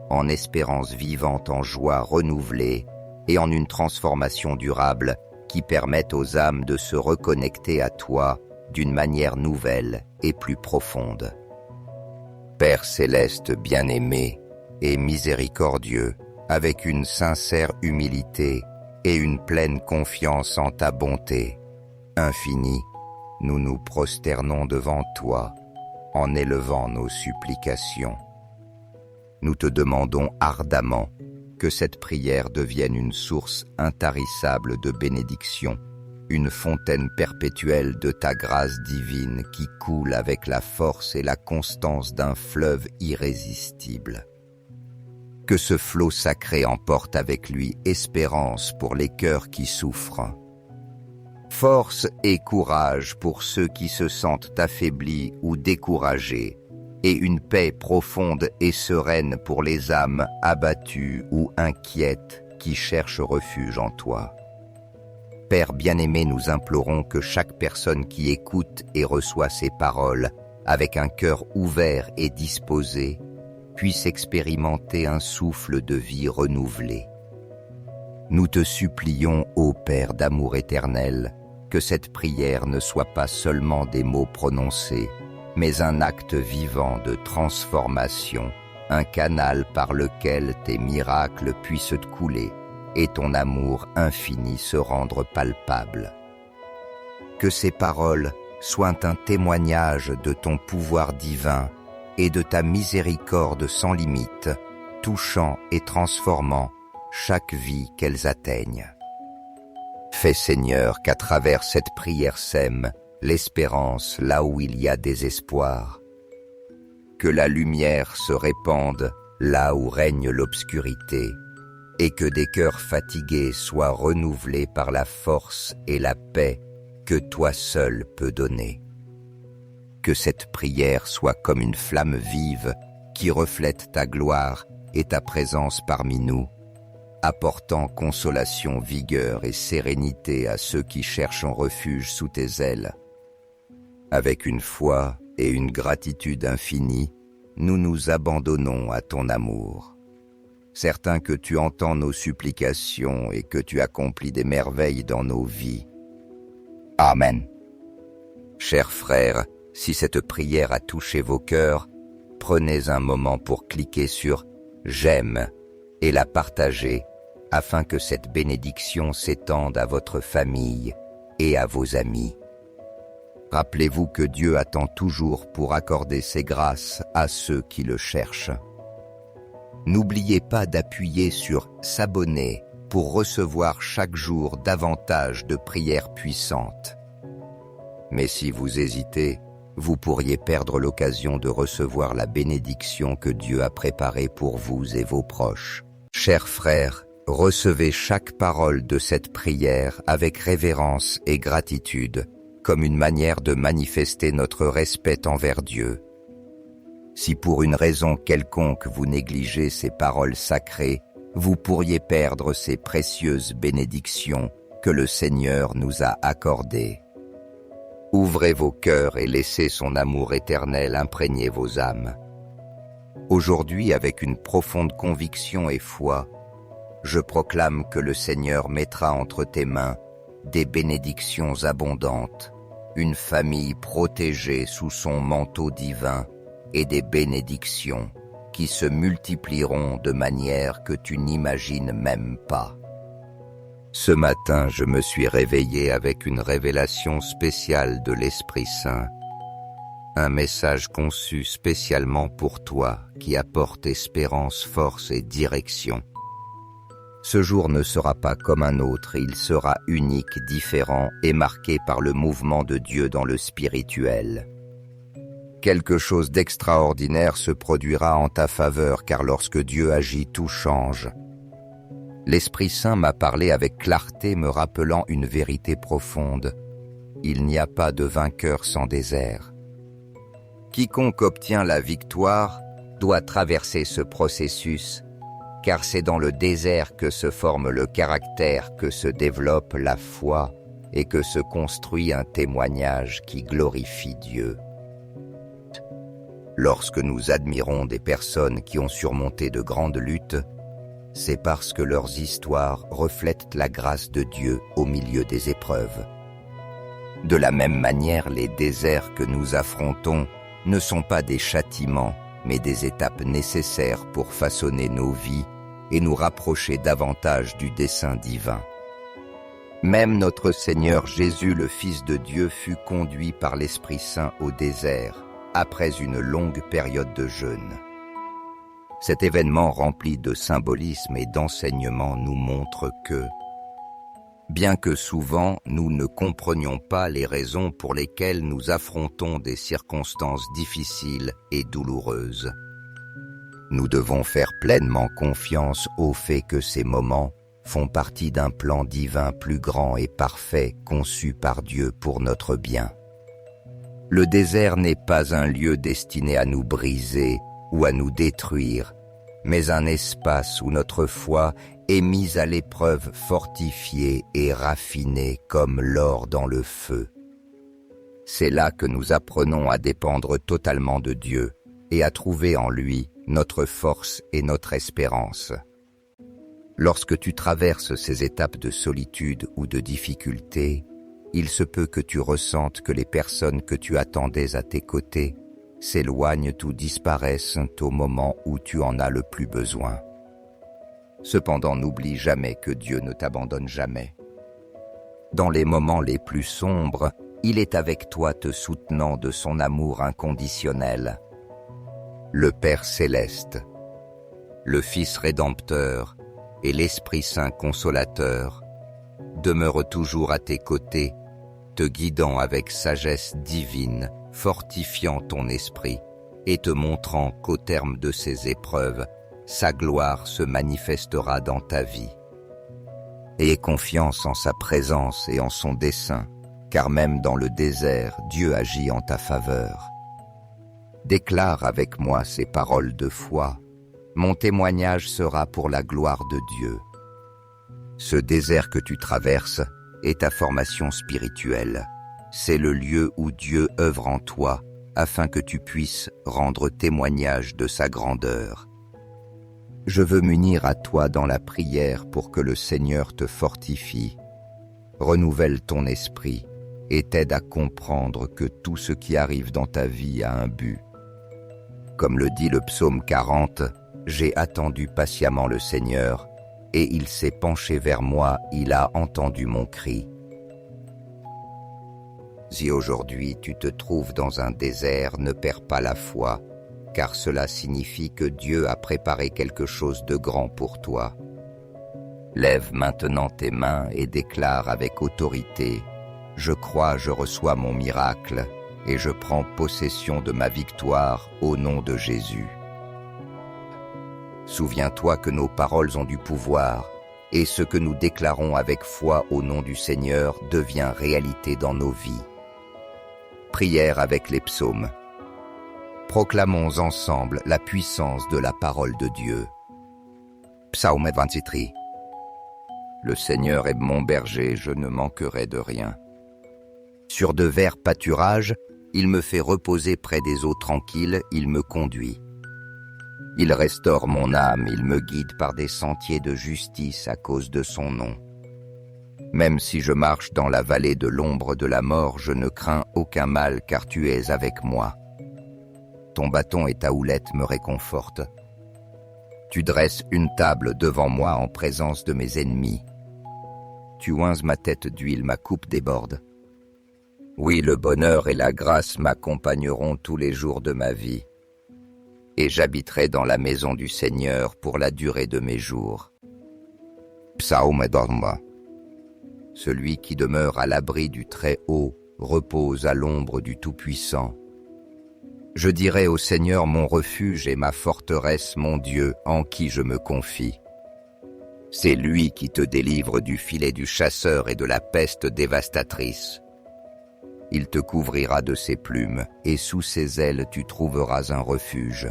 en espérance vivante, en joie renouvelée et en une transformation durable qui permette aux âmes de se reconnecter à toi d'une manière nouvelle et plus profonde. Père céleste bien-aimé et miséricordieux, avec une sincère humilité et une pleine confiance en ta bonté infinie, nous nous prosternons devant toi en élevant nos supplications. Nous te demandons ardemment que cette prière devienne une source intarissable de bénédiction, une fontaine perpétuelle de ta grâce divine qui coule avec la force et la constance d'un fleuve irrésistible. Que ce flot sacré emporte avec lui espérance pour les cœurs qui souffrent, force et courage pour ceux qui se sentent affaiblis ou découragés, et une paix profonde et sereine pour les âmes abattues ou inquiètes qui cherchent refuge en toi. Père bien-aimé, nous implorons que chaque personne qui écoute et reçoit ces paroles avec un cœur ouvert et disposé puisse expérimenter un souffle de vie renouvelé. Nous te supplions, ô Père d'amour éternel, que cette prière ne soit pas seulement des mots prononcés, mais un acte vivant de transformation, un canal par lequel tes miracles puissent couler et ton amour infini se rendre palpable. Que ces paroles soient un témoignage de ton pouvoir divin et de ta miséricorde sans limite, touchant et transformant chaque vie qu'elles atteignent. Fais, Seigneur, qu'à travers cette prière sème l'espérance là où il y a désespoir. Que la lumière se répande là où règne l'obscurité, et que des cœurs fatigués soient renouvelés par la force et la paix que toi seul peux donner. Que cette prière soit comme une flamme vive qui reflète ta gloire et ta présence parmi nous, apportant consolation, vigueur et sérénité à ceux qui cherchent un refuge sous tes ailes. Avec une foi et une gratitude infinie, nous nous abandonnons à ton amour. Certains que tu entends nos supplications et que tu accomplis des merveilles dans nos vies. Amen. Chers frères, si cette prière a touché vos cœurs, prenez un moment pour cliquer sur « J'aime » et la partager afin que cette bénédiction s'étende à votre famille et à vos amis. Rappelez-vous que Dieu attend toujours pour accorder ses grâces à ceux qui le cherchent. N'oubliez pas d'appuyer sur « S'abonner » pour recevoir chaque jour davantage de prières puissantes. Mais si vous hésitez, vous pourriez perdre l'occasion de recevoir la bénédiction que Dieu a préparée pour vous et vos proches. Chers frères, recevez chaque parole de cette prière avec révérence et gratitude, comme une manière de manifester notre respect envers Dieu. Si pour une raison quelconque vous négligez ces paroles sacrées, vous pourriez perdre ces précieuses bénédictions que le Seigneur nous a accordées. Ouvrez vos cœurs et laissez son amour éternel imprégner vos âmes. Aujourd'hui, avec une profonde conviction et foi, je proclame que le Seigneur mettra entre tes mains des bénédictions abondantes, une famille protégée sous son manteau divin et des bénédictions qui se multiplieront de manière que tu n'imagines même pas. Ce matin, je me suis réveillé avec une révélation spéciale de l'Esprit Saint, un message conçu spécialement pour toi qui apporte espérance, force et direction. Ce jour ne sera pas comme un autre, il sera unique, différent et marqué par le mouvement de Dieu dans le spirituel. Quelque chose d'extraordinaire se produira en ta faveur, car lorsque Dieu agit, tout change. L'Esprit Saint m'a parlé avec clarté, me rappelant une vérité profonde. Il n'y a pas de vainqueur sans désert. Quiconque obtient la victoire doit traverser ce processus, car c'est dans le désert que se forme le caractère, que se développe la foi et que se construit un témoignage qui glorifie Dieu. Lorsque nous admirons des personnes qui ont surmonté de grandes luttes, c'est parce que leurs histoires reflètent la grâce de Dieu au milieu des épreuves. De la même manière, les déserts que nous affrontons ne sont pas des châtiments, mais des étapes nécessaires pour façonner nos vies et nous rapprocher davantage du dessein divin. Même notre Seigneur Jésus, le Fils de Dieu, fut conduit par l'Esprit Saint au désert, après une longue période de jeûne. Cet événement rempli de symbolisme et d'enseignement nous montre que, bien que souvent nous ne comprenions pas les raisons pour lesquelles nous affrontons des circonstances difficiles et douloureuses, nous devons faire pleinement confiance au fait que ces moments font partie d'un plan divin plus grand et parfait conçu par Dieu pour notre bien. Le désert n'est pas un lieu destiné à nous briser ou à nous détruire, mais un espace où notre foi est mise à l'épreuve, fortifiée et raffinée comme l'or dans le feu. C'est là que nous apprenons à dépendre totalement de Dieu et à trouver en lui notre force et notre espérance. Lorsque tu traverses ces étapes de solitude ou de difficulté, il se peut que tu ressentes que les personnes que tu attendais à tes côtés s'éloignent ou disparaissent au moment où tu en as le plus besoin. Cependant, n'oublie jamais que Dieu ne t'abandonne jamais. Dans les moments les plus sombres, il est avec toi te soutenant de son amour inconditionnel. Le Père céleste, le Fils rédempteur et l'Esprit Saint consolateur demeurent toujours à tes côtés, te guidant avec sagesse divine, fortifiant ton esprit et te montrant qu'au terme de ces épreuves, sa gloire se manifestera dans ta vie. Aie confiance en sa présence et en son dessein, car même dans le désert, Dieu agit en ta faveur. Déclare avec moi ces paroles de foi. Mon témoignage sera pour la gloire de Dieu. Ce désert que tu traverses est ta formation spirituelle. C'est le lieu où Dieu œuvre en toi afin que tu puisses rendre témoignage de sa grandeur. Je veux m'unir à toi dans la prière pour que le Seigneur te fortifie, renouvelle ton esprit et t'aide à comprendre que tout ce qui arrive dans ta vie a un but. Comme le dit le psaume 40, « J'ai attendu patiemment le Seigneur, et il s'est penché vers moi, il a entendu mon cri. » Si aujourd'hui tu te trouves dans un désert, ne perds pas la foi, car cela signifie que Dieu a préparé quelque chose de grand pour toi. Lève maintenant tes mains et déclare avec autorité « Je crois, je reçois mon miracle, et je prends possession de ma victoire au nom de Jésus. » Souviens-toi que nos paroles ont du pouvoir, et ce que nous déclarons avec foi au nom du Seigneur devient réalité dans nos vies. Prière avec les psaumes. Proclamons ensemble la puissance de la parole de Dieu. Psaume 23. Le Seigneur est mon berger, je ne manquerai de rien. Sur de verts pâturages, il me fait reposer près des eaux tranquilles, il me conduit. Il restaure mon âme, il me guide par des sentiers de justice à cause de son nom. Même si je marche dans la vallée de l'ombre de la mort, je ne crains aucun mal car tu es avec moi. Ton bâton et ta houlette me réconfortent. Tu dresses une table devant moi en présence de mes ennemis. Tu oinces ma tête d'huile, ma coupe déborde. Oui, le bonheur et la grâce m'accompagneront tous les jours de ma vie. Et j'habiterai dans la maison du Seigneur pour la durée de mes jours. Psaume d'Orma. Celui qui demeure à l'abri du Très-Haut repose à l'ombre du Tout-Puissant. Je dirai au Seigneur mon refuge et ma forteresse, mon Dieu, en qui je me confie. C'est lui qui te délivre du filet du chasseur et de la peste dévastatrice. Il te couvrira de ses plumes, et sous ses ailes tu trouveras un refuge.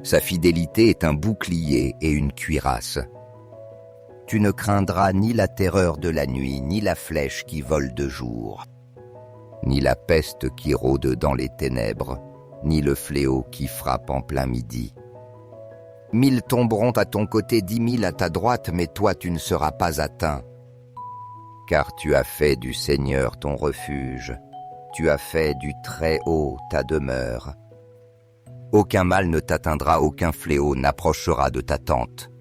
Sa fidélité est un bouclier et une cuirasse. Tu ne craindras ni la terreur de la nuit, ni la flèche qui vole de jour, ni la peste qui rôde dans les ténèbres, ni le fléau qui frappe en plein midi. 1000 tomberont à ton côté, 10 000 à ta droite, mais toi tu ne seras pas atteint. Car tu as fait du Seigneur ton refuge, tu as fait du Très-Haut ta demeure. Aucun mal ne t'atteindra, aucun fléau n'approchera de ta tente.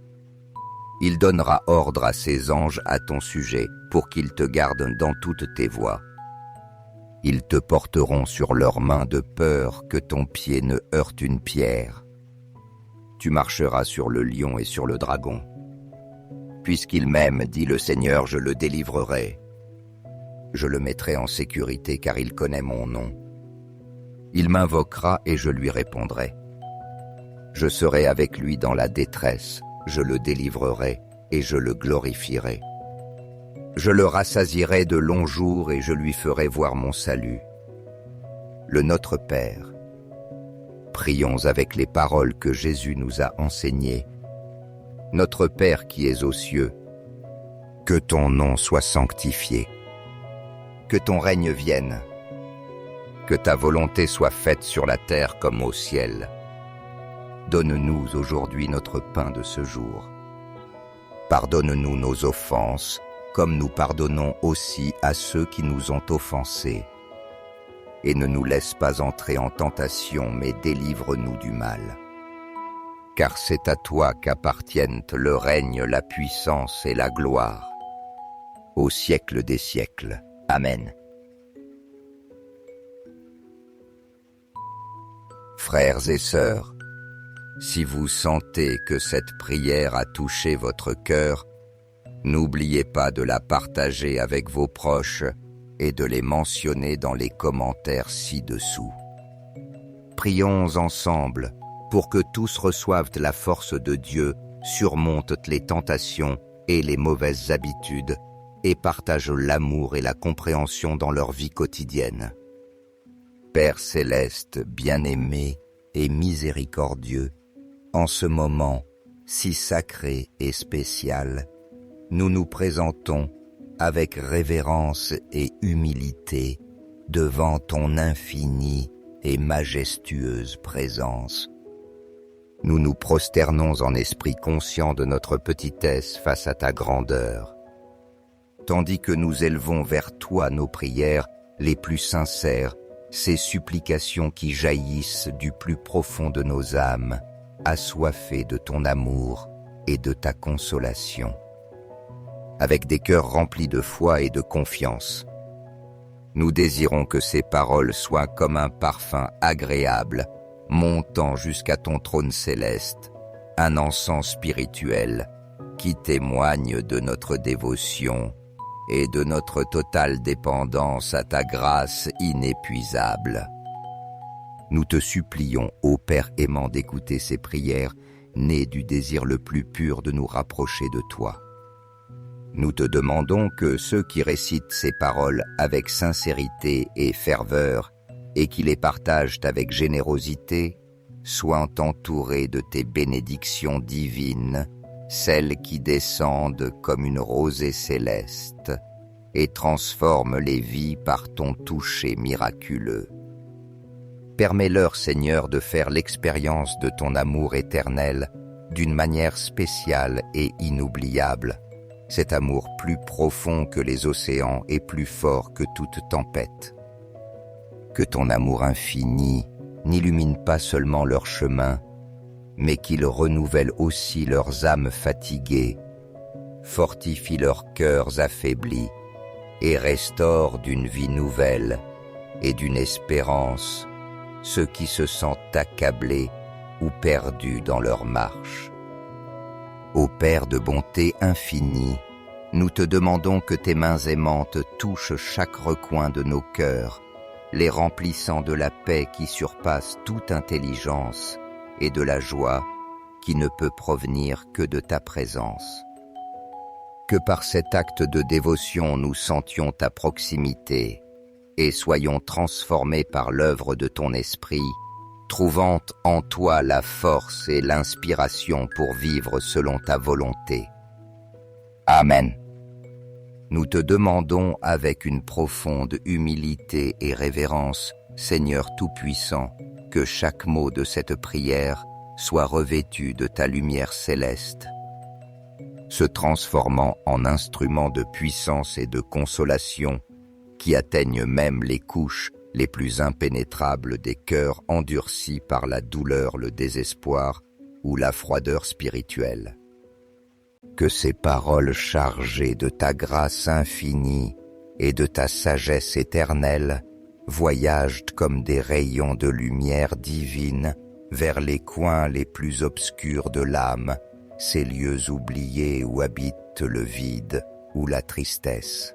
Il donnera ordre à ses anges à ton sujet pour qu'ils te gardent dans toutes tes voies. Ils te porteront sur leurs mains de peur que ton pied ne heurte une pierre. Tu marcheras sur le lion et sur le dragon. Puisqu'il m'aime, dit le Seigneur, je le délivrerai. Je le mettrai en sécurité car il connaît mon nom. Il m'invoquera et je lui répondrai. Je serai avec lui dans la détresse, je le délivrerai et je le glorifierai. Je le rassasierai de longs jours et je lui ferai voir mon salut. le Notre Père. Prions avec les paroles que Jésus nous a enseignées. Notre Père qui es aux cieux, que ton nom soit sanctifié, que ton règne vienne, que ta volonté soit faite sur la terre comme au ciel. Donne-nous aujourd'hui notre pain de ce jour. Pardonne-nous nos offenses, comme nous pardonnons aussi à ceux qui nous ont offensés. Et ne nous laisse pas entrer en tentation, mais délivre-nous du mal. Car c'est à toi qu'appartiennent le règne, la puissance et la gloire, au siècle des siècles. Amen. Frères et sœurs, si vous sentez que cette prière a touché votre cœur, n'oubliez pas de la partager avec vos proches et de les mentionner dans les commentaires ci-dessous. Prions ensemble pour que tous reçoivent la force de Dieu, surmontent les tentations et les mauvaises habitudes et partagent l'amour et la compréhension dans leur vie quotidienne. Père céleste, bien-aimé et miséricordieux, en ce moment si sacré et spécial, nous nous présentons avec révérence et humilité devant ton infinie et majestueuse présence. Nous nous prosternons en esprit conscient de notre petitesse face à ta grandeur, tandis que nous élevons vers toi nos prières les plus sincères, ces supplications qui jaillissent du plus profond de nos âmes, assoiffées de ton amour et de ta consolation. Avec des cœurs remplis de foi et de confiance, nous désirons que ces paroles soient comme un parfum agréable, montant jusqu'à ton trône céleste, un encens spirituel qui témoigne de notre dévotion et de notre totale dépendance à ta grâce inépuisable. Nous te supplions, ô Père aimant, d'écouter ces prières nées du désir le plus pur de nous rapprocher de toi. Nous te demandons que ceux qui récitent ces paroles avec sincérité et ferveur et qui les partagent avec générosité soient entourés de tes bénédictions divines, celles qui descendent comme une rosée céleste et transforment les vies par ton toucher miraculeux. Permets-leur, Seigneur, de faire l'expérience de ton amour éternel d'une manière spéciale et inoubliable, cet amour plus profond que les océans et plus fort que toute tempête. Que ton amour infini n'illumine pas seulement leur chemin, mais qu'il renouvelle aussi leurs âmes fatiguées, fortifie leurs cœurs affaiblis et restaure d'une vie nouvelle et d'une espérance ceux qui se sentent accablés ou perdus dans leur marche. Ô Père de bonté infinie, nous te demandons que tes mains aimantes touchent chaque recoin de nos cœurs, les remplissant de la paix qui surpasse toute intelligence et de la joie qui ne peut provenir que de ta présence. Que par cet acte de dévotion nous sentions ta proximité et soyons transformés par l'œuvre de ton esprit, trouvant en toi la force et l'inspiration pour vivre selon ta volonté. Amen. Nous te demandons avec une profonde humilité et révérence, Seigneur Tout-Puissant, que chaque mot de cette prière soit revêtu de ta lumière céleste, se transformant en instrument de puissance et de consolation qui atteignent même les couches les plus impénétrables des cœurs endurcis par la douleur, le désespoir ou la froideur spirituelle. Que ces paroles chargées de ta grâce infinie et de ta sagesse éternelle voyagent comme des rayons de lumière divine vers les coins les plus obscurs de l'âme, ces lieux oubliés où habite le vide ou la tristesse.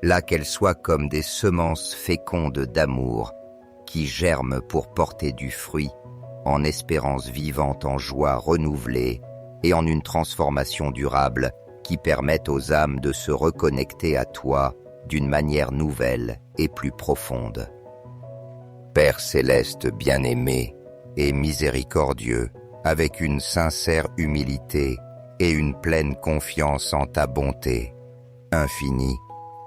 Là qu'elles soient comme des semences fécondes d'amour qui germent pour porter du fruit en espérance vivante, en joie renouvelée et en une transformation durable qui permette aux âmes de se reconnecter à toi d'une manière nouvelle et plus profonde. Père céleste bien-aimé et miséricordieux, avec une sincère humilité et une pleine confiance en ta bonté infinie,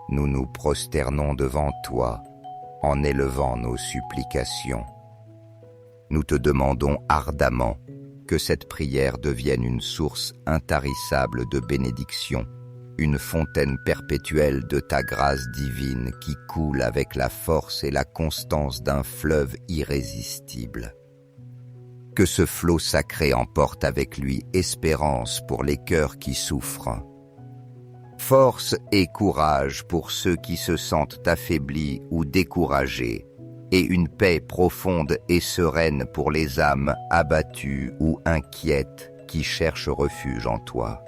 nous nous prosternons devant toi en élevant nos supplications. Nous te demandons ardemment que cette prière devienne une source intarissable de bénédiction, une fontaine perpétuelle de ta grâce divine qui coule avec la force et la constance d'un fleuve irrésistible. Que ce flot sacré emporte avec lui espérance pour les cœurs qui souffrent, force et courage pour ceux qui se sentent affaiblis ou découragés, et une paix profonde et sereine pour les âmes abattues ou inquiètes qui cherchent refuge en toi.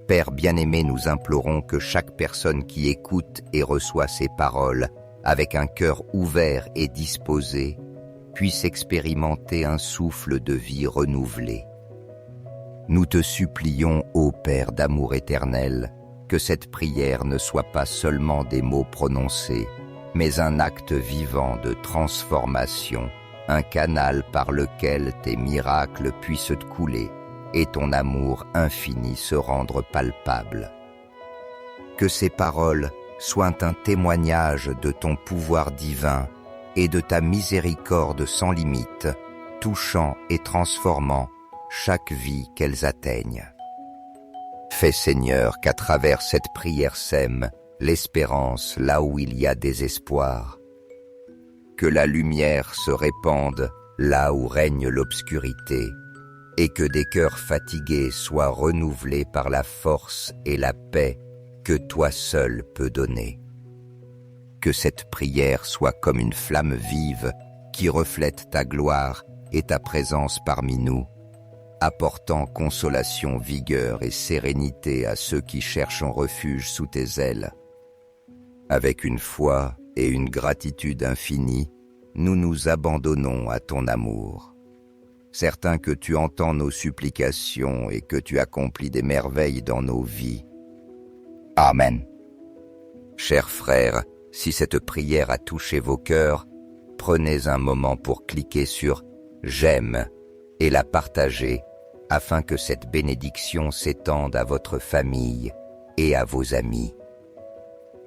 Père bien-aimé, nous implorons que chaque personne qui écoute et reçoit ces paroles avec un cœur ouvert et disposé puisse expérimenter un souffle de vie renouvelé. Nous te supplions, ô Père d'amour éternel, que cette prière ne soit pas seulement des mots prononcés, mais un acte vivant de transformation, un canal par lequel tes miracles puissent couler et ton amour infini se rendre palpable. Que ces paroles soient un témoignage de ton pouvoir divin et de ta miséricorde sans limite, touchant et transformant chaque vie qu'elles atteignent. Fais, Seigneur, qu'à travers cette prière sème l'espérance là où il y a désespoir. Que la lumière se répande là où règne l'obscurité, et que des cœurs fatigués soient renouvelés par la force et la paix que toi seul peux donner. Que cette prière soit comme une flamme vive qui reflète ta gloire et ta présence parmi nous, apportant consolation, vigueur et sérénité à ceux qui cherchent un refuge sous tes ailes. Avec une foi et une gratitude infinie, nous nous abandonnons à ton amour. Certains que tu entends nos supplications et que tu accomplis des merveilles dans nos vies. Amen. Chers frères, si cette prière a touché vos cœurs, prenez un moment pour cliquer sur « J'aime » et la partager afin que cette bénédiction s'étende à votre famille et à vos amis.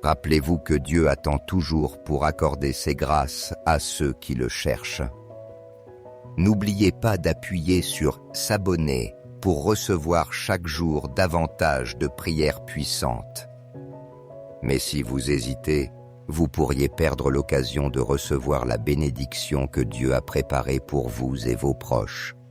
Rappelez-vous que Dieu attend toujours pour accorder ses grâces à ceux qui le cherchent. N'oubliez pas d'appuyer sur « S'abonner » pour recevoir chaque jour davantage de prières puissantes. Mais si vous hésitez, vous pourriez perdre l'occasion de recevoir la bénédiction que Dieu a préparée pour vous et vos proches.